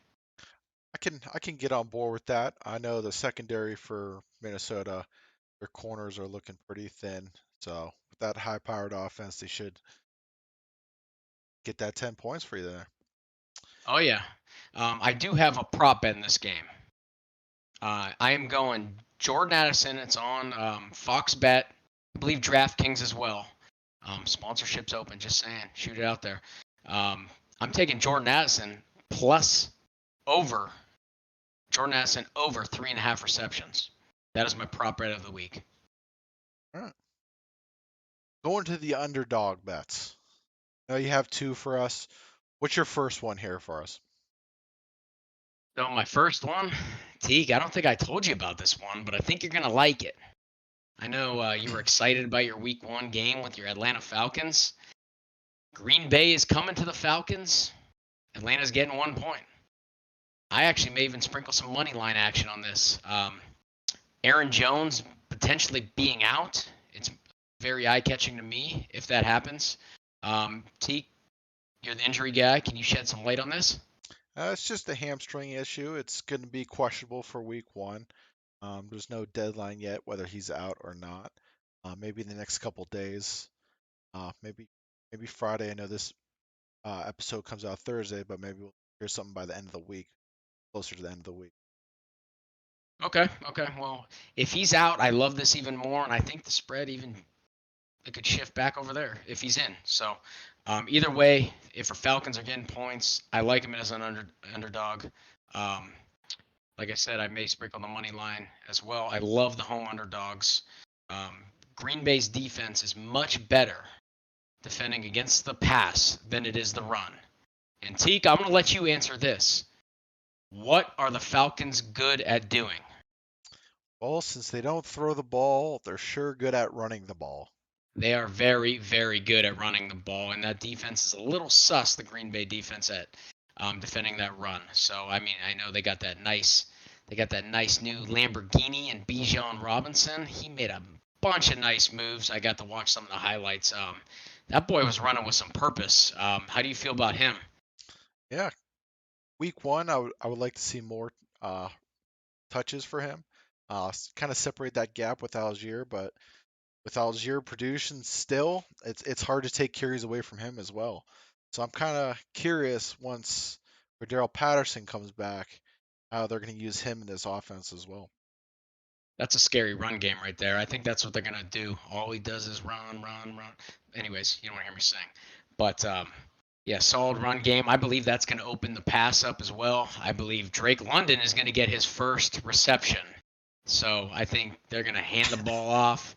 I can get on board with that. I know the secondary for Minnesota, their corners are looking pretty thin. So with that high-powered offense, they should get that 10 points for you there. Oh, yeah. I do have a prop bet in this game. I am going Jordan Addison. It's on Fox Bet. I believe DraftKings as well. Sponsorship's open, just saying. Shoot it out there. I'm taking Jordan Addison plus over. Jordan Addison over 3.5 receptions. That is my prop bet of the week. All right. Going to the underdog bets. Now you have two for us. What's your first one here for us? So my first one, Teague, I don't think I told you about this one, but I think you're going to like it. I know you were excited about your week 1 game with your Atlanta Falcons. Green Bay is coming to the Falcons. Atlanta's getting 1 point. I actually may even sprinkle some money line action on this. Aaron Jones potentially being out. It's very eye-catching to me if that happens. Teague, you're the injury guy. Can you shed some light on this? It's just a hamstring issue. It's going to be questionable for week 1. There's no deadline yet whether he's out or not. Maybe in the next couple days. Maybe Friday. I know this episode comes out Thursday, but maybe we'll hear something by the end of the week, closer to the end of the week. Okay. Well, if he's out, I love this even more, and I think the spread even it could shift back over there if he's in. So either way, if the Falcons are getting points, I like him as an underdog. Like I said, I may sprinkle the money line as well. I love the home underdogs. Green Bay's defense is much better defending against the pass than it is the run. And Teak, I'm going to let you answer this. What are the Falcons good at doing? Well, since they don't throw the ball, they're sure good at running the ball. They are very, very good at running the ball, and that defense is a little sus, the Green Bay defense, at defending that run. So, I mean, I know they got that nice new Lamborghini and Bijan Robinson. He made a bunch of nice moves. I got to watch some of the highlights. That boy was running with some purpose. How do you feel about him? Yeah, week 1, I would like to see more touches for him. Kind of separate that gap with Algier, but with Algier producing still, it's hard to take carries away from him as well. So I'm kind of curious once Cordero Patterson comes back, how they're going to use him in this offense as well. That's a scary run game right there. I think that's what they're going to do. All he does is run. Anyways, you don't want to hear me sing. But yeah, solid run game. I believe that's going to open the pass up as well. I believe Drake London is going to get his first reception. So I think they're going to hand the ball off.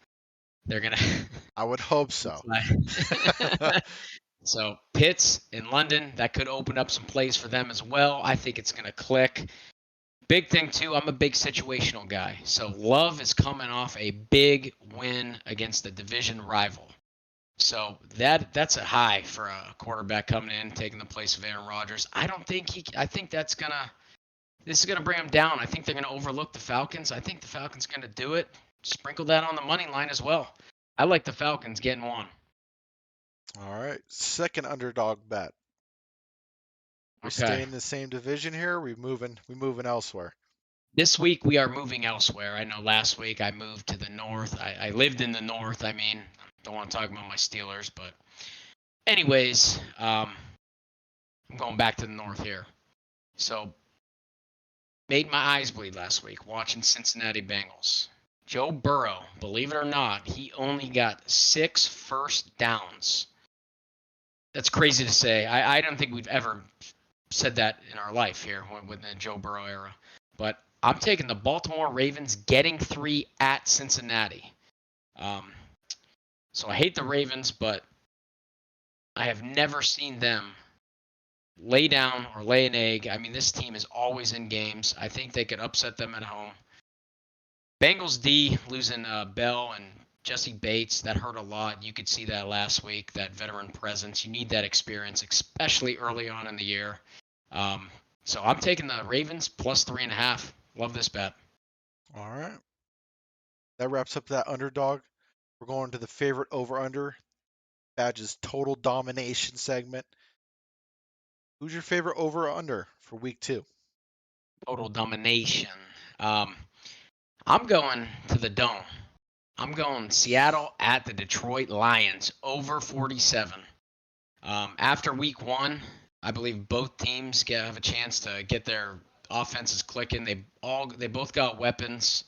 They're going to. I would hope so. So Pitts in London, that could open up some plays for them as well. I think it's going to click. Big thing too, I'm a big situational guy. So Love is coming off a big win against the division rival. So that's a high for a quarterback coming in, taking the place of Aaron Rodgers. I think this is gonna bring him down. I think they're gonna overlook the Falcons. I think the Falcons are gonna do it. Sprinkle that on the money line as well. I like the Falcons getting 1. All right, second underdog bet. We Okay. stay in the same division here. We moving elsewhere. This week we are moving elsewhere. I know last week I moved to the north. I lived in the north. I mean, don't want to talk about my Steelers, but anyways, I'm going back to the north here. So, made my eyes bleed last week watching Cincinnati Bengals. Joe Burrow, believe it or not, he only got 6 first downs That's crazy to say. I don't think we've ever said that in our life here with the Joe Burrow era. But I'm taking the Baltimore Ravens getting 3 at Cincinnati. Um, so I hate the Ravens, but I have never seen them lay down or lay an egg. I mean, this team is always in games. I think they could upset them at home. Bengals D losing Bell and Jesse Bates, that hurt a lot. You could see that last week, that veteran presence. You need that experience, especially early on in the year. Um, so I'm taking the Ravens plus 3.5. Love this bet. All right. That wraps up that underdog. We're going to the favorite over-under. Badge's total domination segment. Who's your favorite over-under for week 2? Total domination. Um, I'm going to the Dome. I'm going Seattle at the Detroit Lions over 47. After week 1, I believe both teams have a chance to get their offenses clicking. They both got weapons.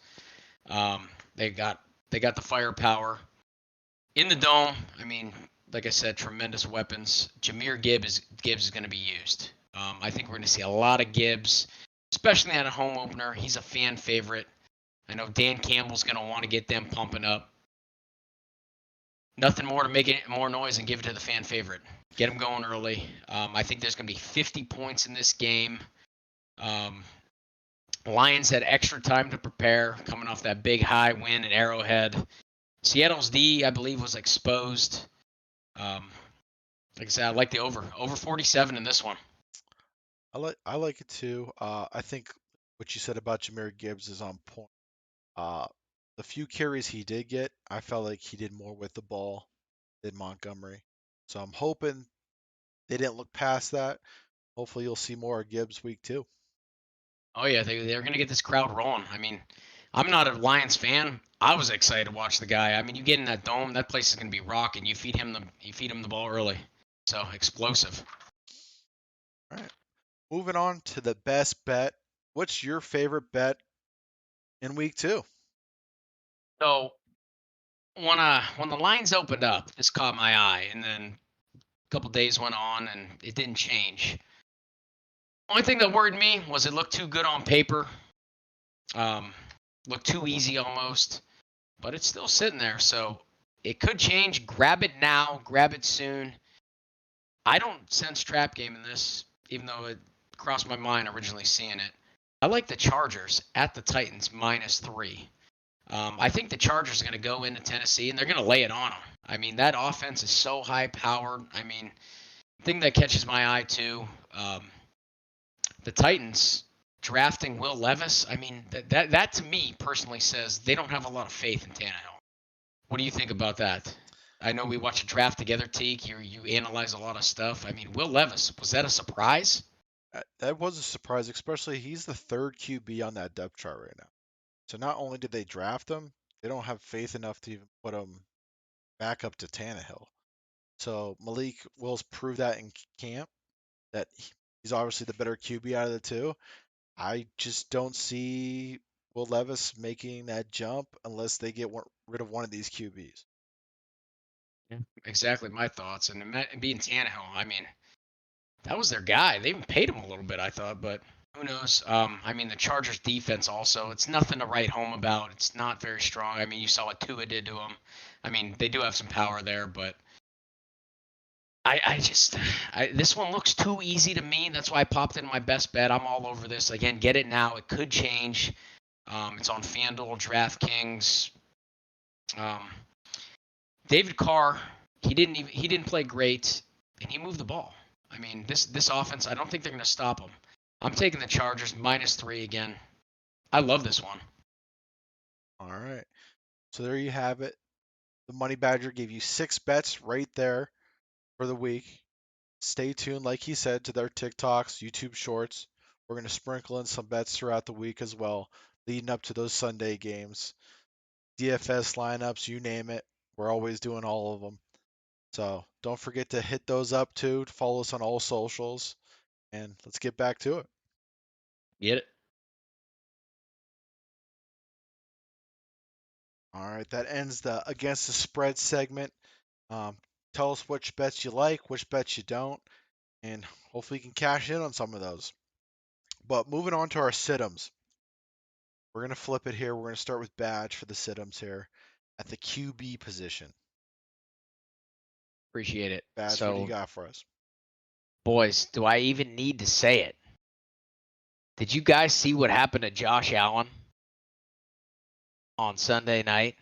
Um, they got the firepower in the dome. I mean, like I said, tremendous weapons. Jahmyr Gibbs is going to be used. I think we're going to see a lot of Gibbs, especially at a home opener. He's a fan favorite. I know Dan Campbell's going to want to get them pumping up. Nothing more to make it more noise and give it to the fan favorite. Get them going early. I think there's going to be 50 points in this game. Lions had extra time to prepare, coming off that big high win at Arrowhead. Seattle's D, I believe, was exposed. Like I said, I like the over 47 in this one. I like it too. I think what you said about Jahmyr Gibbs is on point. Uh, the few carries he did get, I felt like he did more with the ball than Montgomery. So I'm hoping they didn't look past that. Hopefully you'll see more of Gibbs week 2. Oh yeah, they're going to get this crowd rolling. I mean, I'm not a Lions fan. I was excited to watch the guy. I mean, you get in that dome, that place is going to be rocking. You feed him the ball early, so explosive. All right. Moving on to the best bet. What's your favorite bet in week 2? So when the lines opened up, this caught my eye, and then a couple days went on, and it didn't change. Only thing that worried me was it looked too good on paper. Um, Looked too easy almost, but it's still sitting there. So it could change. Grab it now. Grab it soon. I don't sense trap game in this, even though it crossed my mind originally seeing it. I like the Chargers at the Titans -3. I think the Chargers are going to go into Tennessee and they're going to lay it on them. I mean, that offense is so high powered. I mean, the thing that catches my eye too, the Titans drafting Will Levis. I mean, that to me personally says they don't have a lot of faith in Tannehill. What do you think about that? I know we watch a draft together, Teak. You analyze a lot of stuff. I mean, Will Levis, was that a surprise? That was a surprise, especially he's the third QB on that depth chart right now. So not only did they draft him, they don't have faith enough to even put him back up to Tannehill. So Malik Will's proved that in camp that he's obviously the better QB out of the two. I just don't see Will Levis making that jump unless they get rid of one of these QBs. Yeah. Exactly my thoughts. And being Tannehill, I mean, that was their guy. They even paid him a little bit, I thought, but who knows? I mean, the Chargers defense also, it's nothing to write home about. It's not very strong. I mean, you saw what Tua did to them. I mean, they do have some power there, but I just, this one looks too easy to me. That's why I popped in my best bet. I'm all over this. Again, get it now. It could change. It's on FanDuel, DraftKings. Um, David Carr, he didn't play great, and he moved the ball. I mean, this offense, I don't think they're going to stop him. I'm taking the Chargers -3 again. I love this one. All right. So there you have it. The Money Badger gave you 6 bets right there for the week. Stay tuned, like he said, to their TikToks, YouTube Shorts. We're going to sprinkle in some bets throughout the week as well, leading up to those Sunday games. DFS lineups, you name it. We're always doing all of them. So don't forget to hit those up too, to follow us on all socials, and let's get back to it. Get it? All right, that ends the Against the Spread segment. Tell us which bets you like, which bets you don't, and hopefully you can cash in on some of those. But moving on to our sit-ems. We're going to flip it here. We're going to start with Badge for the sit-ems here at the QB position. Appreciate it. Badge, what do you So, got for us? boys, do I even need to say it? Did you guys see what happened to Josh Allen on Sunday night?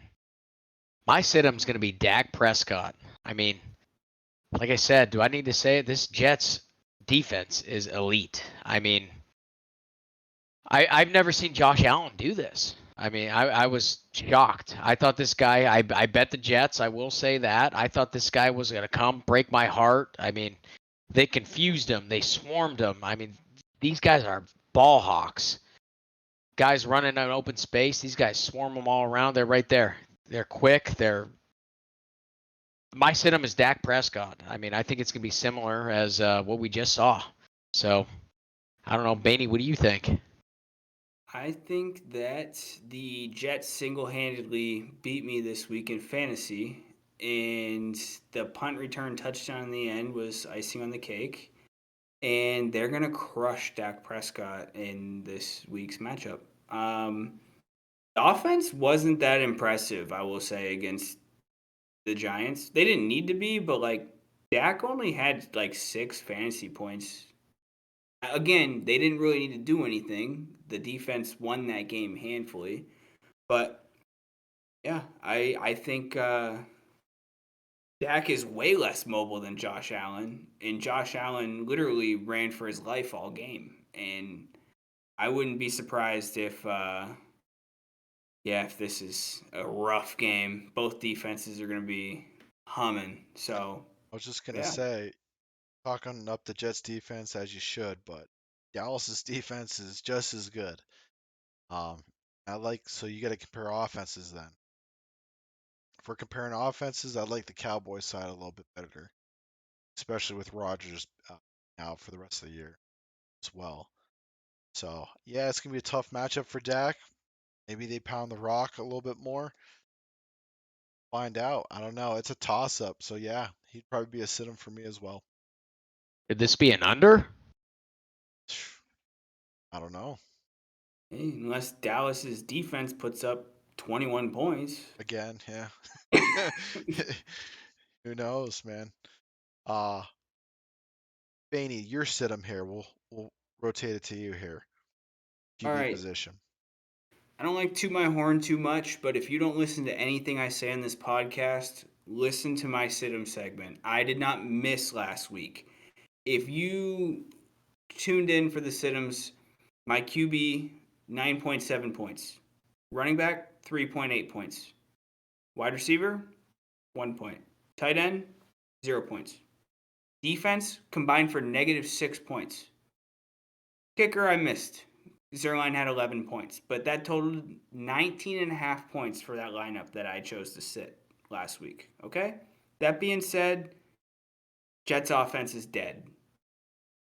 My sit-em's going to be Dak Prescott. I mean, like I said, do I need to say it? This Jets defense is elite. I mean, I've never seen Josh Allen do this. I mean, I was shocked. I thought this guy, I bet the Jets, I will say that. I thought this guy was going to come break my heart. I mean, they confused him, they swarmed him. I mean, these guys are ball hawks. Guys running in open space, these guys swarm them all around. They're right there. They're quick. My sit-em is Dak Prescott. I mean, I think it's going to be similar as what we just saw. So, I don't know. Bainey, what do you think? I think that the Jets single-handedly beat me this week in fantasy, and the punt return touchdown in the end was icing on the cake. And they're gonna crush Dak Prescott in this week's matchup. The offense wasn't that impressive, I will say, against the Giants. They didn't need to be, but like Dak only had like 6 fantasy points. Again, they didn't really need to do anything. The defense won that game handfully, but yeah, I think Dak is way less mobile than Josh Allen, and Josh Allen literally ran for his life all game. And I wouldn't be surprised if if this is a rough game. Both defenses are going to be humming. So I was just going to yeah, say, talking up the Jets defense as you should, but Dallas's defense is just as good. So you got to compare offenses then. If we're comparing offenses, I like the Cowboys side a little bit better, especially with Rodgers out for the rest of the year as well. So yeah, it's gonna be a tough matchup for Dak. Maybe they pound the rock a little bit more. Find out. I don't know. It's a toss up. So yeah, he'd probably be a sit 'em for me as well. Could this be an under? I don't know. hey, unless Dallas's defense puts up 21 points. Again, yeah. Who knows, man? Uh Bainey, you're sit 'em here. We'll rotate it to you here. All QB right. position. I don't like toot my horn too much, but if you don't listen to anything I say on this podcast, listen to my sit 'em segment. I did not miss last week. If you tuned in for the sit 'ems, my QB 9.7 points. Running back 3.8 points. Wide receiver 1 point. Tight end 0 points. Defense combined for -6 points. Kicker I missed. Zerline had 11 points, but that totaled 19.5 points for that lineup that I chose to sit last week. Okay? That being said, Jets offense is dead.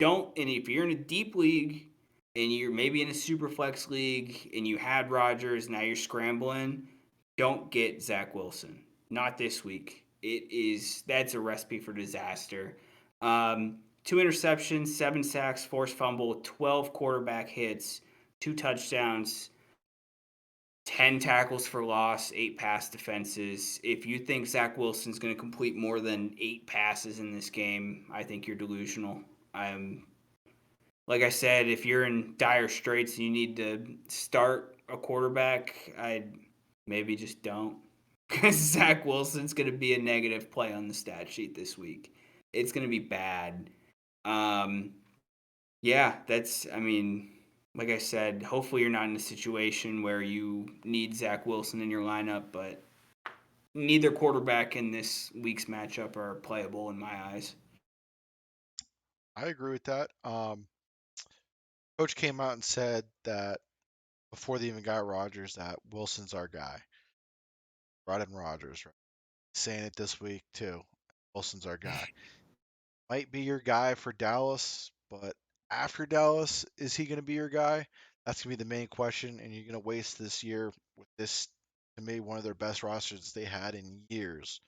And if you're in a deep league and you're maybe in a super flex league and you had Rodgers, now you're scrambling, don't get Zach Wilson. Not this week. That's a recipe for disaster. 2 interceptions, 7 sacks, forced fumble, 12 quarterback hits, 2 touchdowns, 10 tackles for loss, 8 pass defenses. If you think Zach Wilson's going to complete more than 8 passes in this game, I think you're delusional. Like I said, if you're in dire straits and you need to start a quarterback, I'd maybe just don't. Because Zach Wilson's going to be a negative play on the stat sheet this week. It's going to be bad. Um, I mean, like I said, hopefully you're not in a situation where you need Zach Wilson in your lineup, but neither quarterback in this week's matchup are playable in my eyes. I agree with that. Coach came out and said that before they even got Rodgers that Wilson's our guy. Brought in Rodgers, right? Saying it this week too. Wilson's our guy. Might be your guy for Dallas, but after Dallas, is he going to be your guy? That's going to be the main question, and you're going to waste this year with this, to me, one of their best rosters they had in years.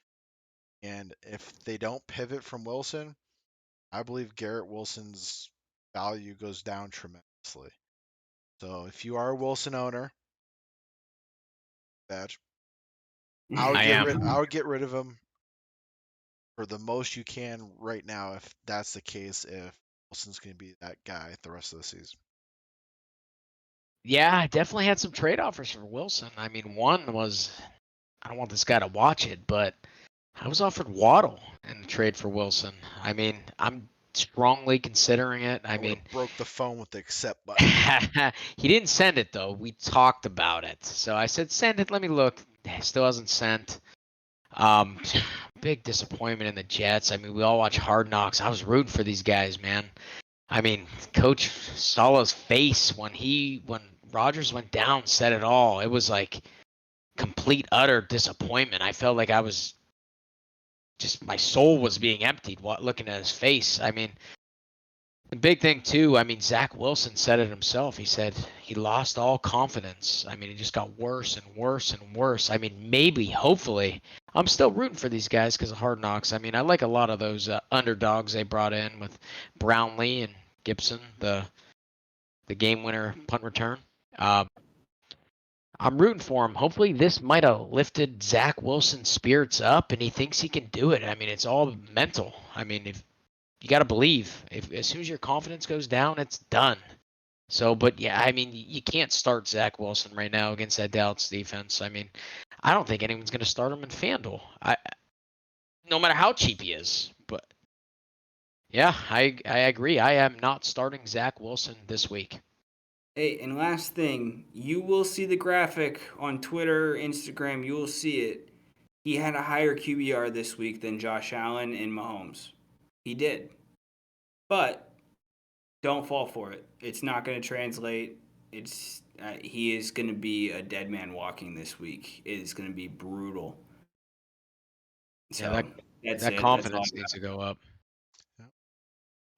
And if they don't pivot from Wilson, I believe Garrett Wilson's value goes down tremendously. So if you are a Wilson owner, badge, I am. I would get rid of him for the most you can right now if that's the case, if Wilson's going to be that guy the rest of the season. Yeah, I definitely had some trade offers for Wilson. I mean, one was I don't want this guy to watch it, but I was offered Waddle in the trade for Wilson. I mean, I'm strongly considering it. I I would mean, have broke the phone with the accept button. he didn't send it though. We talked about it, so I said send it. Let me look. Still hasn't sent. Um, big disappointment in the Jets. I mean, we all watch Hard Knocks. I was rooting for these guys, man. I mean, Coach Salah's face when Rodgers went down said it all. It was like complete utter disappointment. I felt like I was just my soul was being emptied looking at his face. I mean, the big thing too, I mean, Zach Wilson said it himself. He said he lost all confidence. I mean, it just got worse and worse and worse. I mean, maybe, hopefully, I'm still rooting for these guys because of Hard Knocks. I mean, I like a lot of those underdogs they brought in with Brownlee and Gibson, the game winner punt return. Um, I'm rooting for him. Hopefully, this might have lifted Zach Wilson's spirits up, and he thinks he can do it. I mean, it's all mental. I mean, if you got to believe, if as soon as your confidence goes down, it's done. So, but yeah, I mean, you can't start Zach Wilson right now against that Dallas defense. I mean, I don't think anyone's going to start him in FanDuel. No matter how cheap he is. But yeah, I agree. I am not starting Zach Wilson this week. Hey, and last thing, you will see the graphic on Twitter, Instagram. You will see it. He had a higher QBR this week than Josh Allen and Mahomes. He did. But don't fall for it. It's not going to translate. He is going to be a dead man walking this week. It is going to be brutal. So Yeah, that's that it. That's all confidence I needs got. to go up.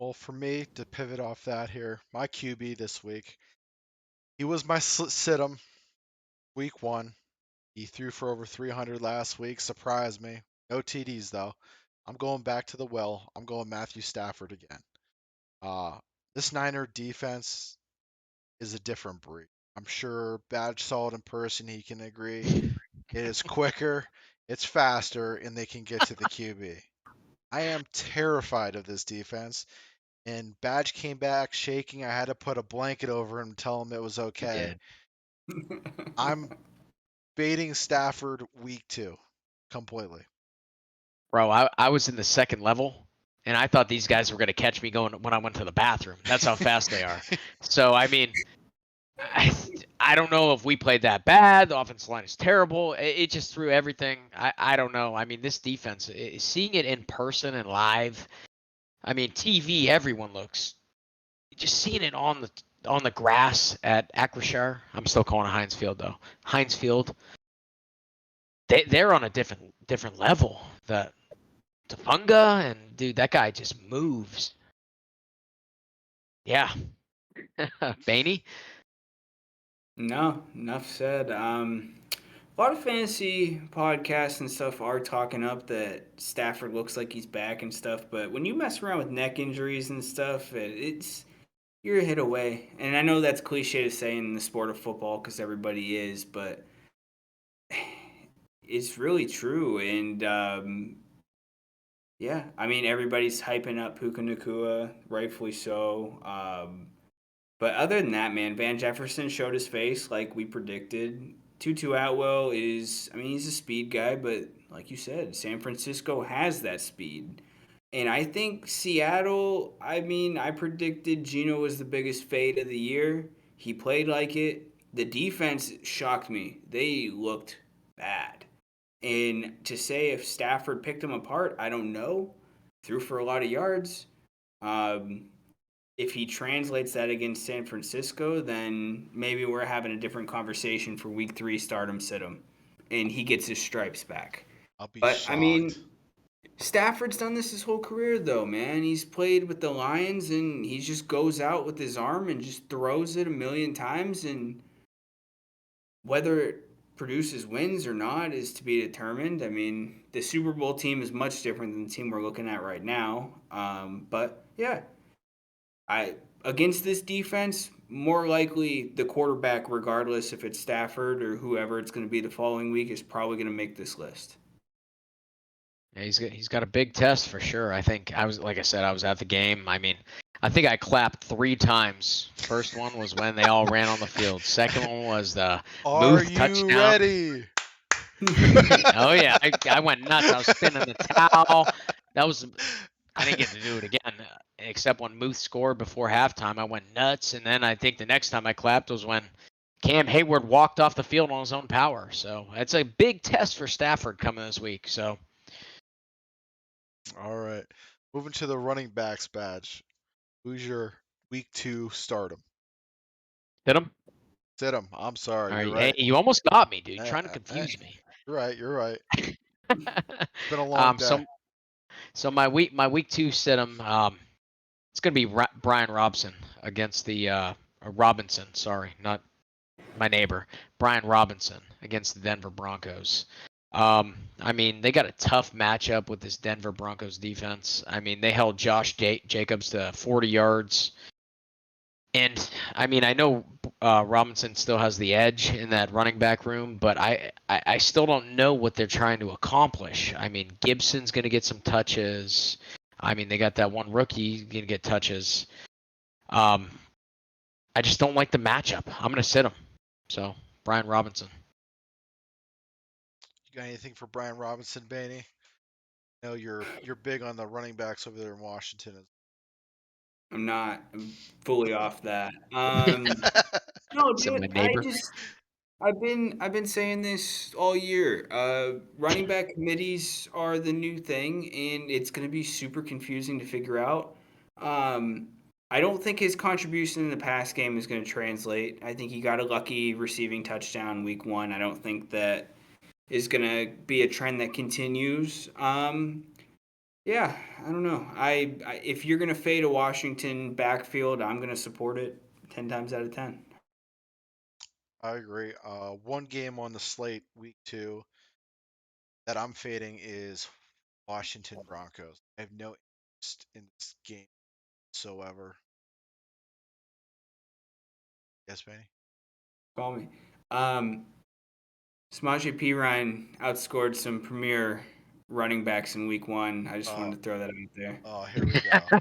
Well, for me to pivot off that here, my QB this week, he was my sit-'em week 1. He threw for over 300 last week, surprised me. No TDs though. I'm going back to the well. I'm going Matthew Stafford again. Uh, this Niner defense is a different breed. I'm sure Badge saw it in person. He can agree. It is quicker, it's faster, and they can get to the QB. I am terrified of this defense. And Badge came back shaking. I had to put a blanket over him and tell him it was He okay. did. I'm baiting Stafford week 2 completely. Bro, I was in the second level, and I thought these guys were going to catch me going when I went to the bathroom. That's how fast they are. So, I mean, I, I don't know if we played that bad. The offensive line is terrible. It just threw everything. I don't know. I mean, this defense, seeing it in person and live, I mean, TV, everyone looks. Just seeing it on the grass at Acrisure. I'm still calling it Heinz Field though. Heinz Field. They're on a different level. The Tafunga and dude, that guy just moves. Yeah. Baney? No, enough said. A lot of fantasy podcasts and stuff are talking up that Stafford looks like he's back and stuff, but when you mess around with neck injuries and stuff, it's you're a hit away. And I know that's cliche to say in the sport of football because everybody is, but it's really true. And yeah, I mean everybody's hyping up Puka Nakua, rightfully so. But other than that, man, Van Jefferson showed his face like we predicted. Tutu Atwell is, I mean, he's a speed guy, but like you said, San Francisco has that speed. And I think Seattle, I mean, I predicted Geno was the biggest fade of the year. He played like it. The defense shocked me. They looked bad. And to say if Stafford picked them apart, I don't know. Threw for a lot of yards. Um, if he translates that against San Francisco, then maybe we're having a different conversation for week 3, start him, sit him, and he gets his stripes back. I'll be But I mean, shocked. Stafford's done this his whole career, though, man. He's played with the Lions, and he just goes out with his arm and just throws it a million times. And whether produces wins or not is to be determined. I mean, the Super Bowl team is much different than the team we're looking at right now. But yeah, I against this defense, more likely the quarterback, regardless if it's Stafford or whoever it's going to be the following week, is probably going to make this list. Yeah, he's got a big test for sure. I think I was like I said, I was at the game. I mean, I think I clapped 3 times. First one was when they all ran on the field. Second one was the Are Muth you touchdown. ready? Oh yeah, I went nuts. I was spinning the towel. That was I didn't get to do it again, except when Muth scored before halftime. I went nuts, and then I think the next time I clapped was when Cam Hayward walked off the field on his own power. So it's a big test for Stafford coming this week. So All right. Moving to the running backs badge. Who's your week 2 stardom? hit him. Sit him. I'm sorry. All You're right, hey, right. you almost got me, dude. Eh, Trying to eh, confuse me. You're right. You're right. It's been a long day. So my week 2 sit him. It's gonna be Brian Robson against the Robinson. Sorry, not my neighbor, Brian Robinson against the Denver Broncos. I mean, they got a tough matchup with this Denver Broncos defense. I mean, they held Josh Jacobs to 40 yards. And I mean, I know Robinson still has the edge in that running back room, but I still don't know what they're trying to accomplish. I mean, Gibson's going to get some touches. I mean, they got that one rookie going to get touches. I just don't like the matchup. I'm going to sit him. So, Brian Robinson. You got anything for Brian Robinson, Baney? I know you're big on the running backs over there in Washington. I'm not. I'm fully off that. No, So my dude. neighbor. I've been saying this all year. Running back committees are the new thing, and it's going to be super confusing to figure out. Um, I don't think his contribution in the pass game is going to translate. I think he got a lucky receiving touchdown week 1. I don't think that is going to be a trend that continues. Yeah, I don't know. I if you're going to fade a Washington backfield, I'm going to support it 10 times out of 10. I agree. One game on the slate, week 2, that I'm fading is Washington Broncos. I have no interest in this game whatsoever. Yes, Baney? Call me. Um, Samaje Perine outscored some premier running backs in week 1. I just Uh, wanted to throw that out there. here we go.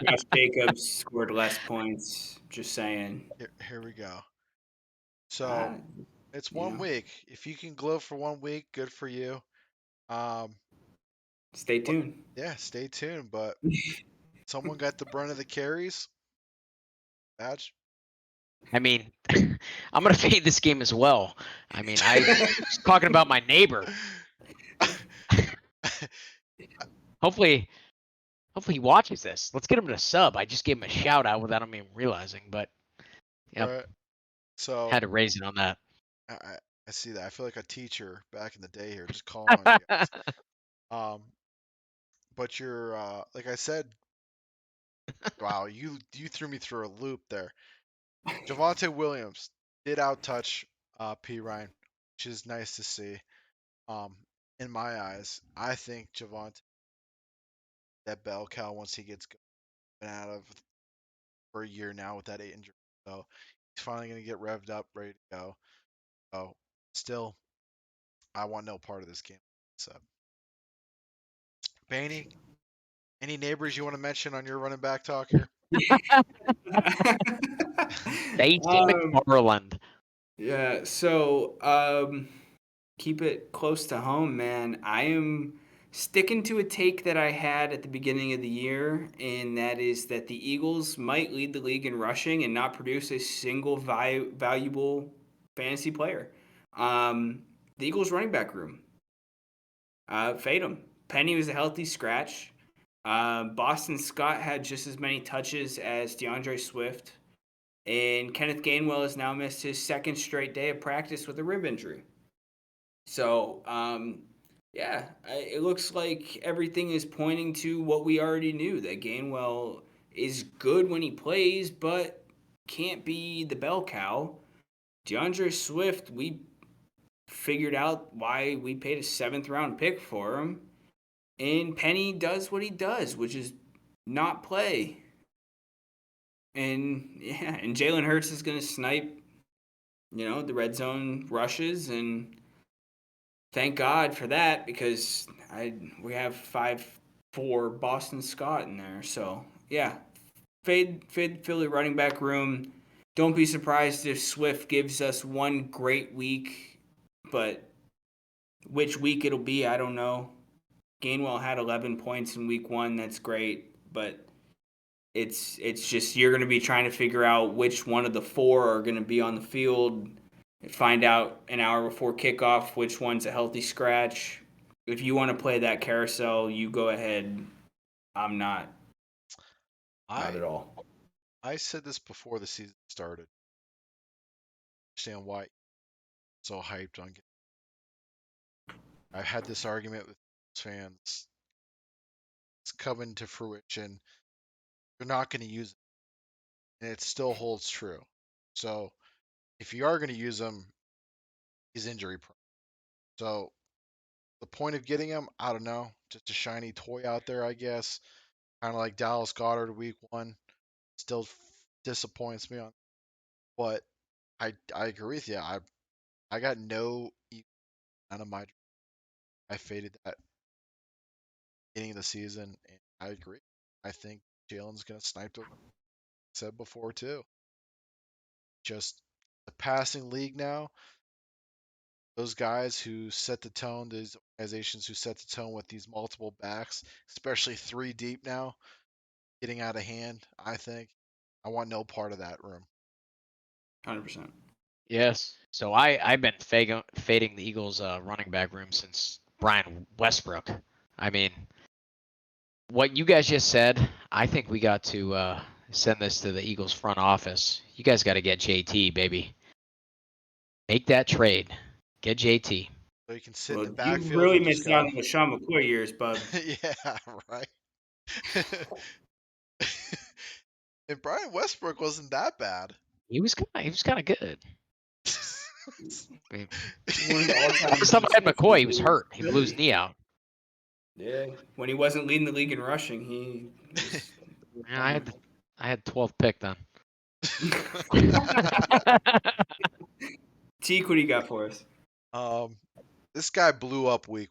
Josh Jacobs scored less points. Just saying. Here we go. So Uh, it's you 1 know, week. If you can glow for 1 week, good for you. Um, stay but tuned. yeah, stay tuned. But someone got the brunt of the carries. Badge. I mean, I'm going to fade this game as well. I mean, I was talking about my neighbor. Hopefully he watches this. Let's get him to sub. I just gave him a shout out without him even realizing, but yep, Right. So had to raise it on that. I see that. I feel like a teacher back in the day here, just calling on you guys. But you're like I said, wow, you threw me through a loop there. Javonte Williams did outtouch P Ryan, which is nice to see. Um, in my eyes, I think Javonte that bell cow once he gets been out of for a year now with that injury, so he's finally gonna get revved up, ready to go. So still, I want no part of this game. So, Baney, any neighbors you want to mention on your running back talk here? Stacy um, McFarland. yeah. So keep it close to home, man. I am sticking to a take that I had at the beginning of the year, and that is that the Eagles might lead the league in rushing and not produce a single valuable fantasy player. The Eagles running back room, fade them. Penny was a healthy scratch. Boston Scott had just as many touches as DeAndre Swift, and Kenneth Gainwell has now missed his second straight day of practice with a rib injury. So, yeah, it looks like everything is pointing to what we already knew, that Gainwell is good when he plays, but can't be the bell cow. DeAndre Swift, we figured out why we paid a 7th-round pick for him. And Penny does what he does, which is not play. And yeah, and Jalen Hurts is going to snipe, the red zone rushes, and thank God for that because we have 5'4" Boston Scott in there. So yeah, fade Philly running back room. Don't be surprised if Swift gives us one great week, but which week it'll be, I don't know. Gainwell had 11 points in week 1. That's great, but it's just you're going to be trying to figure out which one of the 4 are going to be on the field. Find out an hour before kickoff which one's a healthy scratch. If you want to play that carousel, you go ahead. I'm not I at all. I said this before the season started. Understand why so hyped on. I've had this argument with fans. It's coming to fruition. You're not going to use it, and it still holds true. So if you are going to use him, he's injury prone. So the point of getting him, I don't know, just a shiny toy out there, I guess. Kind of like Dallas Goedert week 1, still disappoints me on. But I agree with you. I got none of my. I faded that beginning of the season, and I agree. I think Jalen's gonna snipe the. Said before too. Just the passing league now. Those guys who set the tone, these organizations who set the tone with these multiple backs, especially 3 deep now, getting out of hand. I think I want no part of that room. 100%. Yes. So I've been fading the Eagles running back room since Brian Westbrook. I mean, what you guys just said, I think we got to send this to the Eagles front office. You guys got to get JT, baby. Make that trade. Get JT. So you can sit in Well, the you backfield really and just missed out go. on the Sean McCoy years, bub. Yeah, right. And Brian Westbrook wasn't that bad. He was kind of good. I mean, One of the all-time last time I had McCoy, he was hurt. He blew his Philly. knee out. Yeah, when he wasn't leading the league in rushing, he was. Yeah, I had 12th pick then. Teak, what do you got for us? um, this guy blew up week.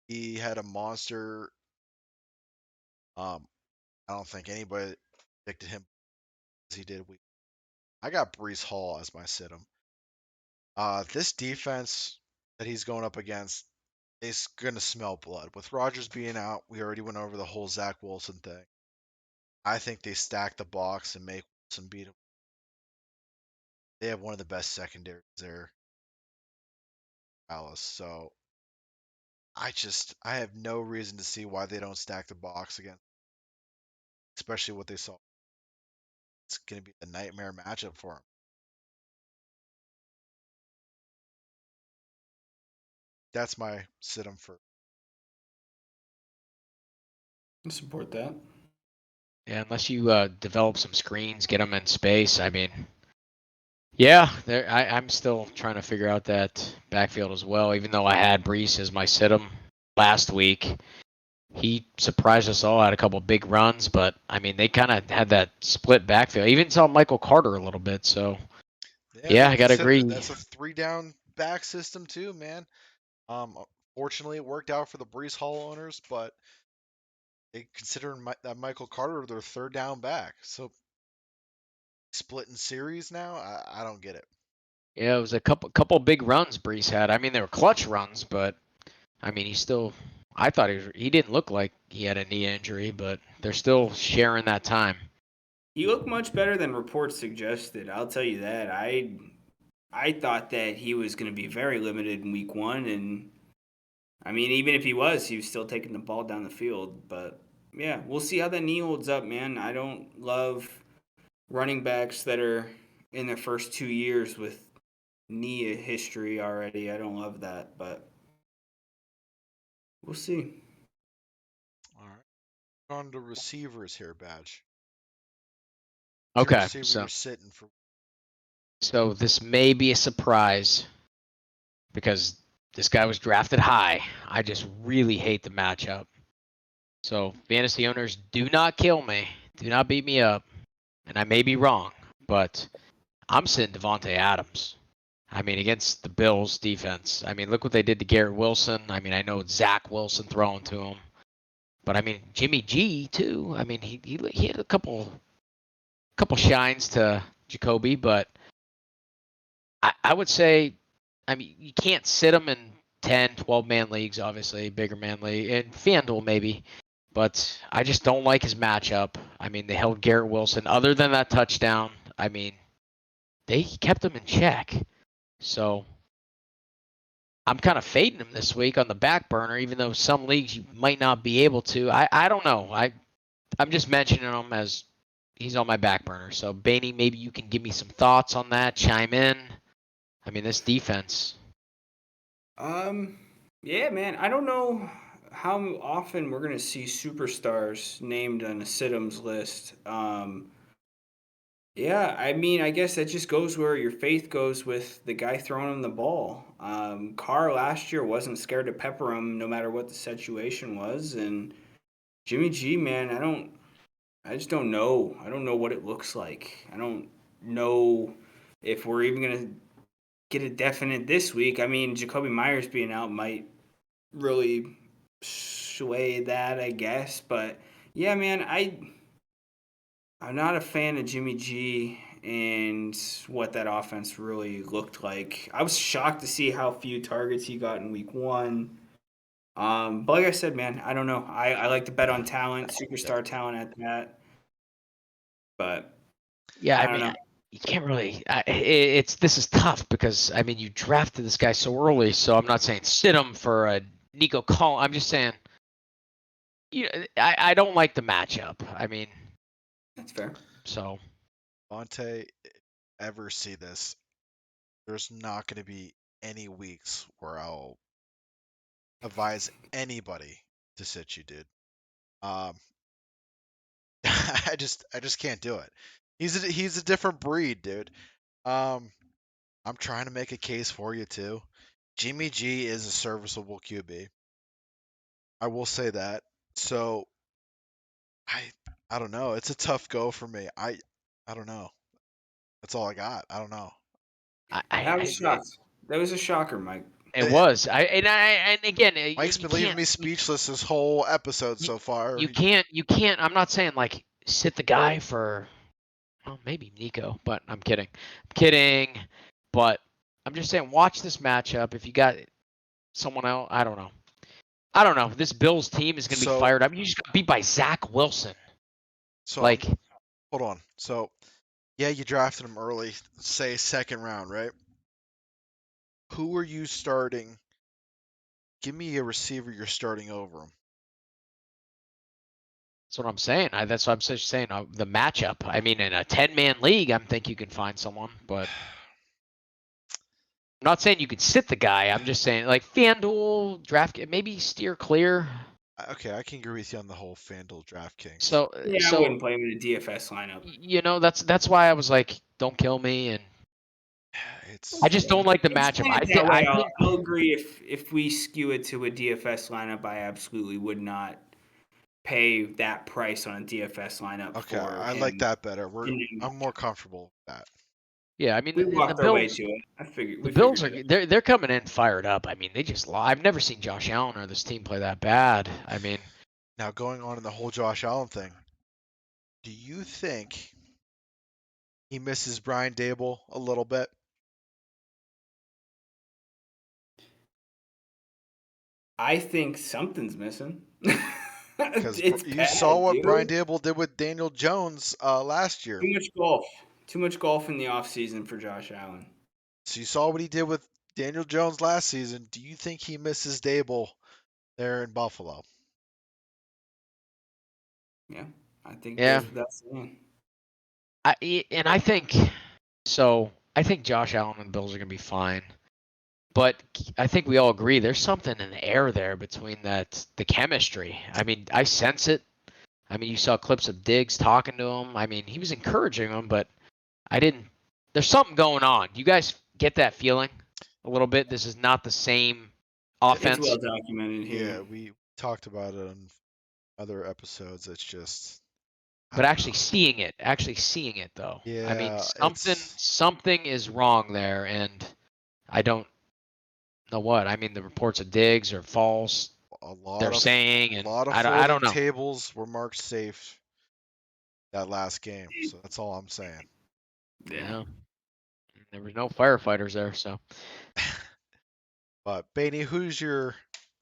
He had a monster. I don't think anybody predicted him as he did week. I got Brees Hall as my sit-em. This defense that he's going up against is gonna smell blood. With Rodgers being out, we already went over the whole Zach Wilson thing. I think they stack the box and make Wilson beat him. They have one of the best secondaries there, Dallas. So I have no reason to see why they don't stack the box again, especially what they saw. It's gonna be a nightmare matchup for him. That's my sit 'em for. I support that. Yeah, unless you develop some screens, get them in space. I mean, yeah, I'm still trying to figure out that backfield as well. Even though I had Brees as my sit-em last week, he surprised us all. Had a couple big runs, but I mean, they kind of had that split backfield. Even saw Michael Carter a little bit. So Yeah, yeah, they I gotta consider agree. that's a 3 down back system too, man. Fortunately, it worked out for the Brees Hall owners, but they consider that Michael Carter their 3rd down back. So splitting series now, I don't get it. Yeah, it was a couple big runs Brees had. I mean, they were clutch runs, but I mean, I thought he didn't look like he had a knee injury, but they're still sharing that time. He looked much better than reports suggested. I'll tell you that. I thought that he was going to be very limited in week 1, and I mean, even if he was still taking the ball down the field. But yeah, we'll see how that knee holds up, man. I don't love running backs that are in their first 2 years with knee history already. I don't love that, but we'll see. All right, on to receivers here, Badge. Who's your Okay, receiver so you're sitting for? so this may be a surprise. because this guy was drafted high. I just really hate the matchup. So fantasy owners, do not kill me. Do not beat me up. And I may be wrong, but I'm sitting Devontae Adams. I mean, against the Bills defense. I mean, look what they did to Garrett Wilson. I mean, I know Zach Wilson throwing to him. But I mean, Jimmy G too. I mean, he had a couple shines to Jacoby, but I would say, I mean, you can't sit him in 10, 12-man leagues, obviously, bigger man league, and FanDuel maybe. But I just don't like his matchup. I mean, they held Garrett Wilson. Other than that touchdown, I mean, they kept him in check. So I'm kind of fading him this week on the back burner, even though some leagues you might not be able to. I don't know. I'm just mentioning him as he's on my back burner. So, Baney, maybe you can give me some thoughts on that. Chime in. I mean, this defense. Yeah, man. I don't know how often we're gonna see superstars named on a Sidham's list. Yeah, I mean, I guess that just goes where your faith goes with the guy throwing him the ball. Carr last year wasn't scared to pepper him no matter what the situation was, and Jimmy G, man, I just don't know. I don't know what it looks like. I don't know if we're even gonna get a definite this week. I mean, Jacoby Myers being out might really sway that, I guess. But yeah, man, I'm not a fan of Jimmy G and what that offense really looked like. I was shocked to see how few targets he got in week one. But like I said, man, I don't know. I like to bet on talent, superstar talent at that. But Yeah, I I don't mean, know. you can't really. This is tough because I mean, you drafted this guy so early. So I'm not saying sit him for a Nico Call. I'm just saying, I don't like the matchup. I mean, That's fair. so Monte, ever see this? There's not going to be any weeks where I'll advise anybody to sit you, dude. Um, I just can't do it. He's a different breed, dude. Um, I'm trying to make a case for you too. Jimmy G is a serviceable QB. I will say that. So I I don't know. It's a tough go for me. I don't know. That's all I got. I don't know. I was shocked. That was a shocker, Mike. it was. And again, Mike's you been leaving can't me speechless this whole episode you, so far. you can't. I'm not saying like sit the guy for. Well, maybe Nico, but I'm kidding. I'm kidding. But I'm just saying, watch this matchup. If you got someone else, I don't know. I don't know. This Bills team is going to be So fired up. You just got beat by Zach Wilson. so Like, hold on. So yeah, you drafted him early, say second round, right? Who are you starting? Give me a receiver you're starting over him. that's what I'm saying. That's what I'm just saying. The matchup. I mean, in a 10-man league, I think you can find someone, but I'm not saying you could sit the guy. I'm just saying, like, FanDuel, draft, maybe steer clear. Okay, I can agree with you on the whole FanDuel DraftKings. So, Yeah, I so wouldn't play him in a DFS lineup. that's why I was like, don't kill me, and I It's just don't like the matchup. Explain I it think that way. I I'll, think I'll agree. If we skew it to a DFS lineup, I absolutely would not pay that price on a DFS lineup okay. for I like him. that better. I'm more comfortable with that. yeah. I mean, We and the walked our way Bills. to it. I figured The we Bills figured are it. they're coming in fired up. I mean, they just I've never seen Josh Allen or this team play that bad. I mean, Now going on in the whole Josh Allen thing, do you think he misses Brian Dable a little bit? I think something's missing. Because It's you saw bad, what Brian dude. Dable did with Daniel Jones last year. Too much golf. Too much golf in the off season for Josh Allen. So you saw what he did with Daniel Jones last season. Do you think he misses Dable there in Buffalo? Yeah, I think it yeah. goes without saying. I think so. I think Josh Allen and the Bills are gonna be fine. But I think we all agree there's something in the air there between the chemistry. I mean, I sense it. I mean, you saw clips of Diggs talking to him. I mean, he was encouraging him, but I didn't. There's something going on. You guys get that feeling? a little bit. This is not the same It's offense. well documented here. Yeah, we talked about it on other episodes. It's just, I But don't actually know. seeing it though. I mean, Yeah, something is wrong there, and I don't know what. I mean, the reports of Diggs are false. a They're saying, and lot of I folding don't know. tables were marked safe that last game. So that's all I'm saying. Yeah. There was no firefighters there, so But Bainey, who's your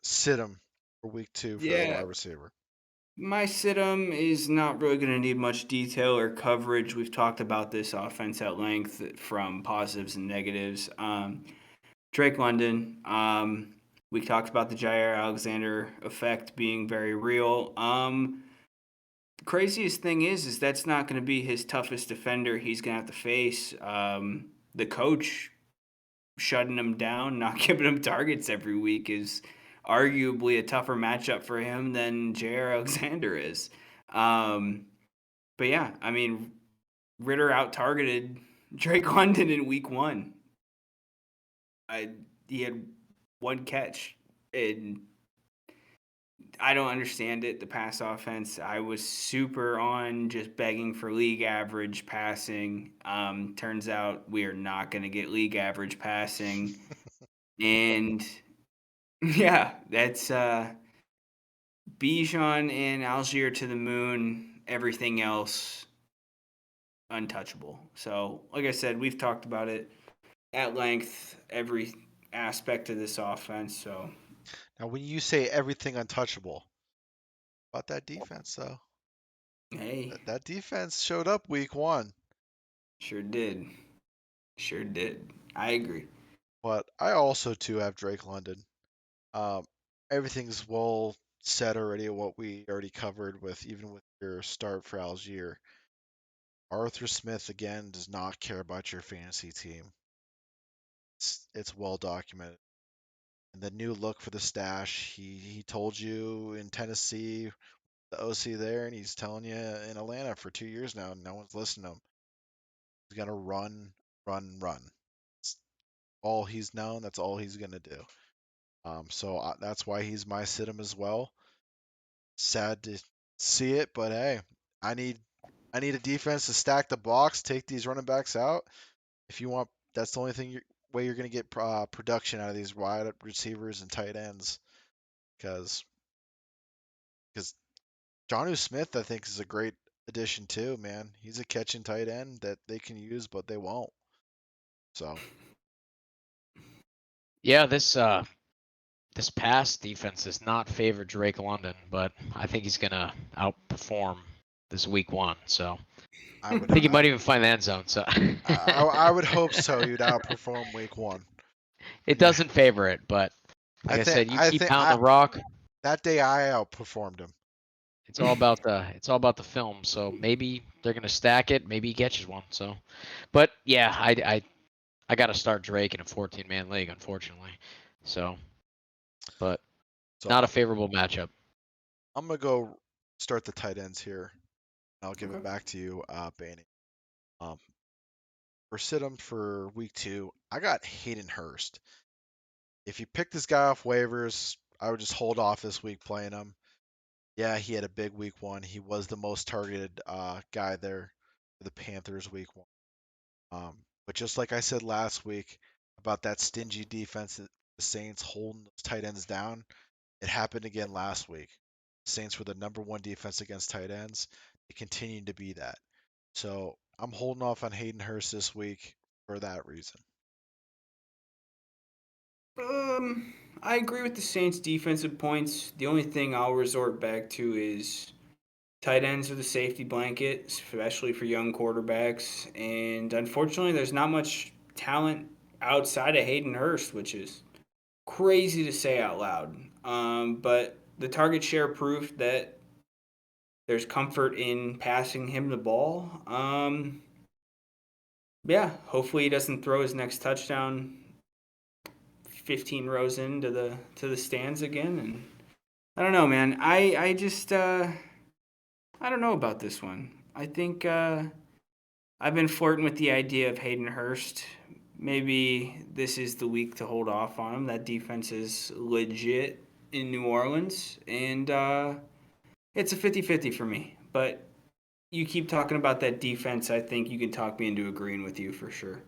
sit-em for week 2 for the Yeah. wide receiver? My sit-em is not really going to need much detail or coverage. We've talked about this offense at length from positives and negatives. Drake London. We talked about the Jair Alexander effect being very real. The craziest thing is that's not going to be his toughest defender he's going to have to face. The coach shutting him down, not giving him targets every week is arguably a tougher matchup for him than Jair Alexander is. Um, but yeah, I mean, Ritter out targeted Drake London in week 1. He had 1 catch, and I don't understand it. The pass offense, I was super on just begging for league average passing. Turns out we are not going to get league average passing, and yeah, that's Bijan and Algier to the moon. Everything else untouchable. So, like I said, we've talked about it at length, every aspect of this offense. So, Now, when you say everything untouchable, about that defense though, hey, that defense showed up week 1. sure did. Sure did. I agree. But I also too have Drake London. Um, everything's well said already. What we already covered with even with your start for Algier. Arthur Smith again does not care about your fantasy team. It's well documented. And the new look for the stash, he told you in Tennessee, the OC there, and he's telling you in Atlanta for 2 years now. No one's listening to him. He's gonna run, run, run. It's all he's known. That's all he's gonna do. That's why he's my sit-em as well. Sad to see it, but hey, I need I need a defense to stack the box, take these running backs out. If you want, that's the only way you're going to get production out of these wide receivers and tight ends. Because because Jonnu Smith, I think, is a great addition too. Man, he's a catching tight end that they can use, but they won't. So yeah, this pass defense does not favor Drake London, but I think he's gonna outperform this week 1. So I I would think he might even find the end zone. So I would hope so. You'd outperform week 1. it doesn't favor it, but like I said, you I keep think pounding the rock. that day I outperformed him. It's all about the film. So maybe they're gonna stack it. Maybe he catches one. So, but yeah, I got to start Drake in a 14-man league, unfortunately. So, but So not a favorable matchup. I'm gonna go start the tight ends here. I'll give it Okay. back to you, Banny. Um, for sit-em for week 2, I got Hayden Hurst. If you pick this guy off waivers, I would just hold off this week playing him. Yeah, he had a big week 1. He was the most targeted guy there for the Panthers week 1. But just like I said last week about that stingy defense, the Saints holding those tight ends down, it happened again last week. Saints were the number 1 defense against tight ends. They continue to be that. So I'm holding off on Hayden Hurst this week for that reason. I agree with the Saints' defensive points. The only thing I'll resort back to is tight ends are the safety blanket, especially for young quarterbacks. And unfortunately, there's not much talent outside of Hayden Hurst, which is crazy to say out loud. But the target share proof that there's comfort in passing him the ball. Yeah, hopefully he doesn't throw his next touchdown 15 rows into the stands again. And I don't know, man. I just I don't know about this one. I think I've been flirting with the idea of Hayden Hurst maybe this is the week to hold off on him. That defense is legit in New Orleans, and it's a 50-50 for me. But you keep talking about that defense, I think you can talk me into agreeing with you for sure.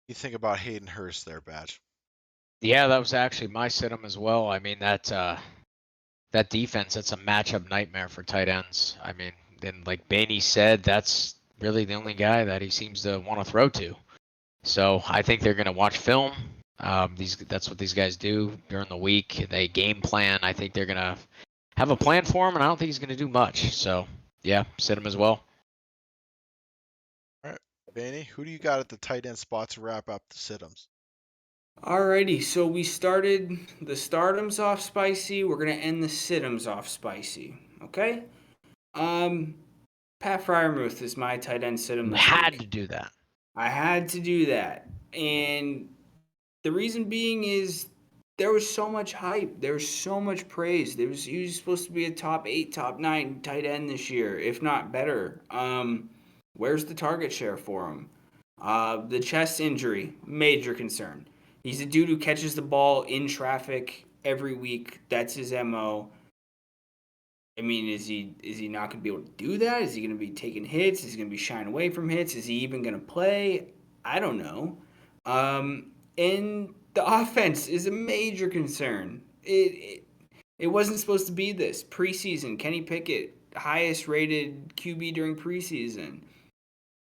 You think about Hayden Hurst there, Badge. Yeah, that was actually my sit-em as well. I mean, that defense, that's a matchup nightmare for tight ends. I mean, then like Baney said, that's really the only guy that he seems to want to throw to. So I think they're going to watch film. That's what these guys do during the week. They game plan. I think they're going to have a plan for him, and I don't think he's going to do much. So yeah, sit him as well. All right, Benny, who do you got at the tight end spot to wrap up the sit-ems? Alrighty, so we started the stardoms off spicy. We're gonna end the situms off spicy. Okay. Um, Pat Fryermuth is my tight end situm You this had week. to do that. I had to do that, and the reason being is there was so much hype. There was so much praise. He was supposed to be a top 8, top 9 tight end this year, if not better. Where's the target share for him? The chest injury, major concern. He's a dude who catches the ball in traffic every week. That's his MO. I mean, is he not going to be able to do that? Is he going to be taking hits? Is he going to be shying away from hits? Is he even going to play? I don't know. And the offense is a major concern. It wasn't supposed to be this preseason. Kenny Pickett, highest rated QB during preseason.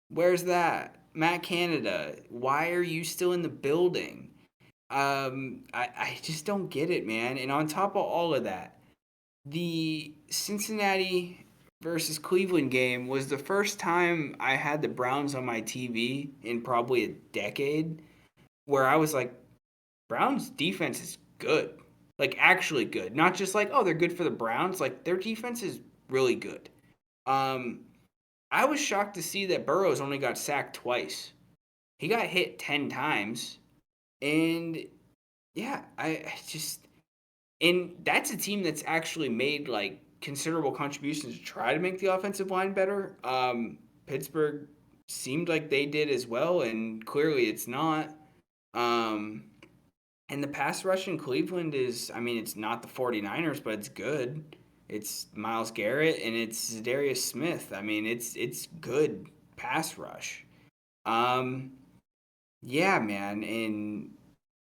Where's that? Matt Canada, why are you still in the building? I just don't get it, man. And on top of all of that, the Cincinnati versus Cleveland game was the first time I had the Browns on my TV in probably a decade where I was like, Browns defense is good. Like actually good. Not just like, oh, they're good for the Browns. Like their defense is really good. Um I was shocked to see that Burrows only got sacked twice. He got hit 10 times. And yeah, I just and that's a team that's actually made like considerable contributions to try to make the offensive line better. Pittsburgh seemed like they did as well, and clearly it's not. Um, and the pass rush in Cleveland is, I mean, it's not the 49ers, but it's good. It's Myles Garrett and it's Darius Smith. I mean, it's good pass rush. Um, yeah, man, and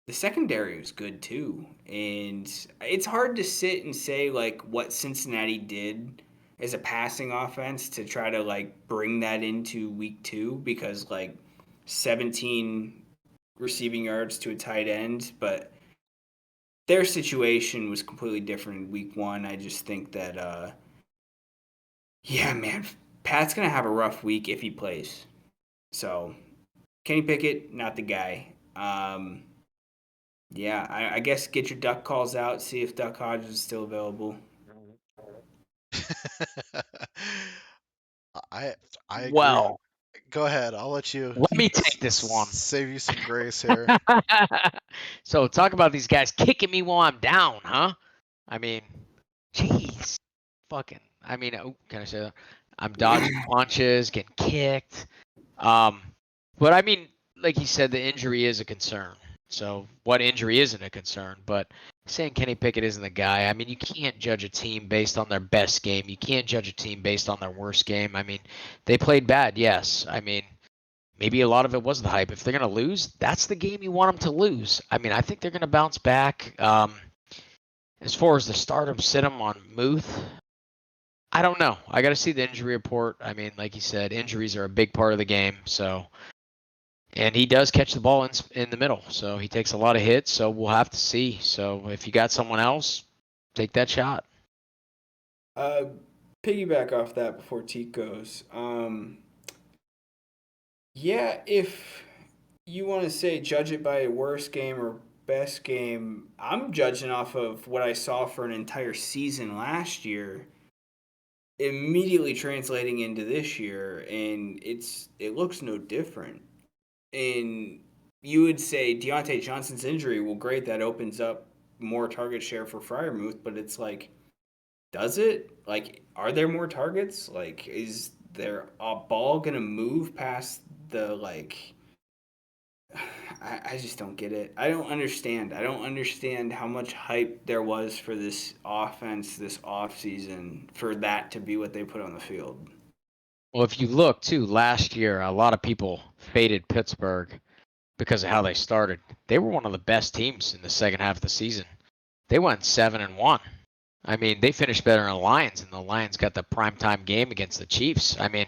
the secondary was good too. And it's hard to sit and say like what Cincinnati did as a passing offense to try to like bring that into week 2 because like 17 receiving yards to a tight end, but their situation was completely different in week 1. I just think that yeah, man, Pat's going to have a rough week if he plays. So, Kenny Pickett, not the guy. Yeah, I guess get your duck calls out, see if Duck Hodges is still available. I I agree. Well, Go ahead. I'll let you let me take this one. save you some grace here. So talk about these guys kicking me while I'm down, huh? I mean, jeez, fucking. I mean, oh, can I say that? I'm dodging punches, getting kicked. Um, but I mean, like you said, the injury is a concern. So what injury isn't a concern? But saying Kenny Pickett isn't the guy, I mean, you can't judge a team based on their best game. You can't judge a team based on their worst game. I mean, they played bad, yes. I mean, maybe a lot of it was the hype. If they're going to lose, that's the game you want them to lose. I mean, I think they're going to bounce back. As far as the stardom sit 'em on Muth, I don't know. I got to see the injury report. I mean, like you said, injuries are a big part of the game. So, and he does catch the ball in the middle. So he takes a lot of hits. So we'll have to see. So if you got someone else, take that shot. Uh, Piggyback off that before Teak goes. Yeah, if you want to say judge it by worst game or best game, I'm judging off of what I saw for an entire season last year, immediately translating into this year, and it looks no different. And you would say Deontay Johnson's injury, well, great, that opens up more target share for Fryermuth, but it's like, does it? Like, are there more targets? Like, is there a ball gonna move past the like. I just don't get it. I don't understand. I don't understand how much hype there was for this offense this offseason for that to be what they put on the field. Well, if you look too, last year a lot of people faded Pittsburgh because of how they started. They were one of the best teams in the second half of the season. They went 7-1. I mean, they finished better than the Lions, and the Lions got the primetime game against the Chiefs. I mean,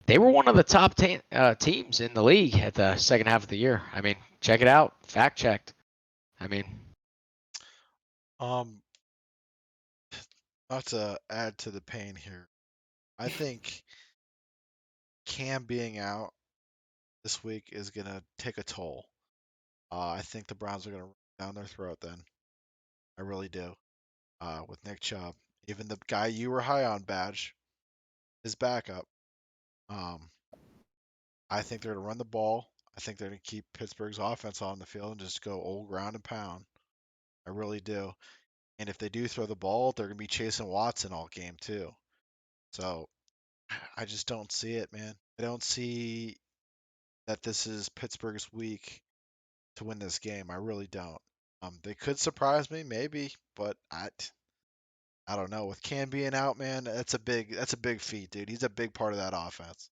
they were one of the top teams in the league at the second half of the year. I mean, check it out. Fact checked. I mean, Um, not to add to the pain here. I think Cam being out this week is gonna take a toll. I think the Browns are gonna run down their throat then. I really do. With Nick Chubb, even the guy you were high on, Badge, his backup. Um, I think they're gonna run the ball. I think they're gonna keep Pittsburgh's offense on the field and just go old ground and pound. I really do. And if they do throw the ball, they're gonna be chasing Watson all game too. So I just don't see it, man. I don't see that this is Pittsburgh's week to win this game. I really don't. They could surprise me, maybe, but I don't know. With Cam being out, man, that's a big feat, dude. He's a big part of that offense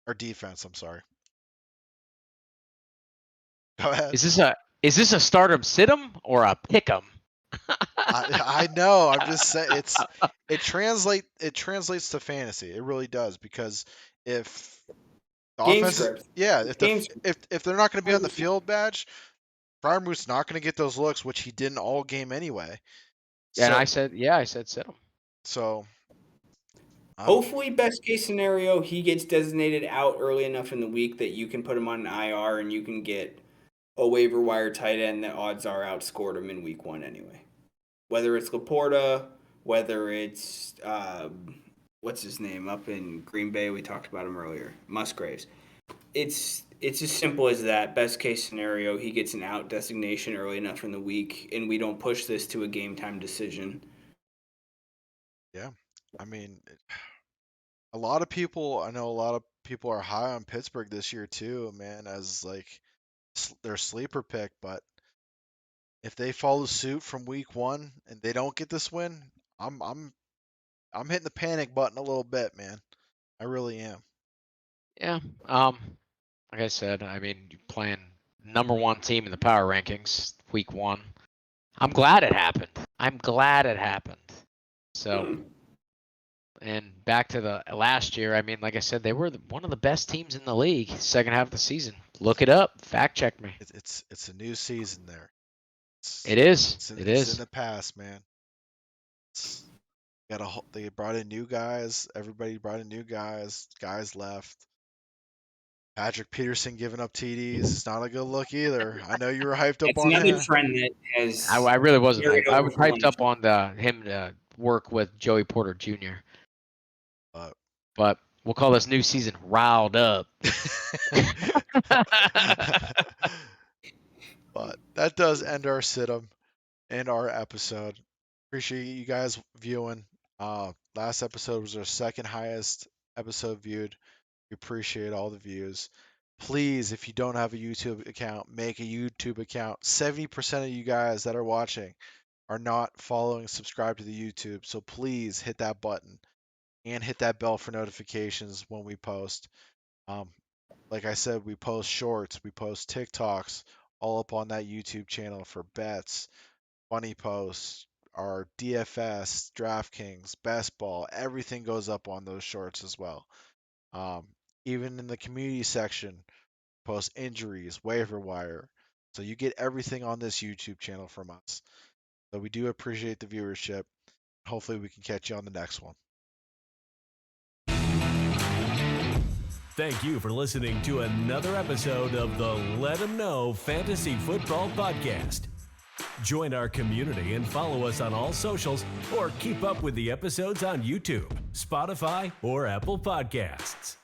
or defense. I'm sorry. Go ahead. is this a start 'em sit 'em or a pick 'em? I know. I'm just saying it translates to fantasy. It really does because if the Game offense is, script. yeah, Game if they're not going to be on the field, Badge, Fryermuth's not going to get those looks, which he didn't all game anyway. And So I said sit 'em. so Hopefully, best case scenario, he gets designated out early enough in the week that you can put him on an IR and you can get a waiver wire tight end that odds are outscored him in week 1 anyway. Whether it's Laporta, whether it's what's his name up in Green Bay, we talked about him earlier, Musgraves. It's as simple as that. Best case scenario, he gets an out designation early enough in the week, and we don't push this to a game time decision. yeah, I mean, I know a lot of people are high on Pittsburgh this year too, man, as like their sleeper pick, but if they follow suit from week 1 and they don't get this win, I'm hitting the panic button a little bit, man. I really am. Yeah. Like I said, I mean, you're playing number 1 team in the power rankings week 1. I'm glad it happened. So, and back to the last year, I mean, like I said, they were one of the best teams in the league second half of the season. Look it up. Fact check me. It's a new season there. It is. It's It's in the past, man. They brought in new guys. Everybody brought in new guys. Guys left. Patrick Peterson giving up TDs is not a good look either. I know you were hyped up It's on another him. trend that has. I really wasn't carried hyped. I over was from hyped up last on him to work with Joey Porter Jr. But But we'll call this new season riled up. but that does end our sit-em and our episode. Appreciate you guys viewing. Last episode was our second highest episode viewed. We appreciate all the views. Please, if you don't have a YouTube account, make a YouTube account. 70% of you guys that are watching are not following, subscribe to the YouTube. So please hit that button and hit that bell for notifications when we post. Like I said, we post shorts, we post TikToks all up on that YouTube channel for bets, funny posts, our DFS, DraftKings, Best Ball, everything goes up on those shorts as well. Even in the community section, post injuries, waiver wire. So you get everything on this YouTube channel from us. So we do appreciate the viewership. Hopefully we can catch you on the next one. Thank you for listening to another episode of the Let 'Em Know Fantasy Football Podcast. Join our community and follow us on all socials or keep up with the episodes on YouTube, Spotify, or Apple Podcasts.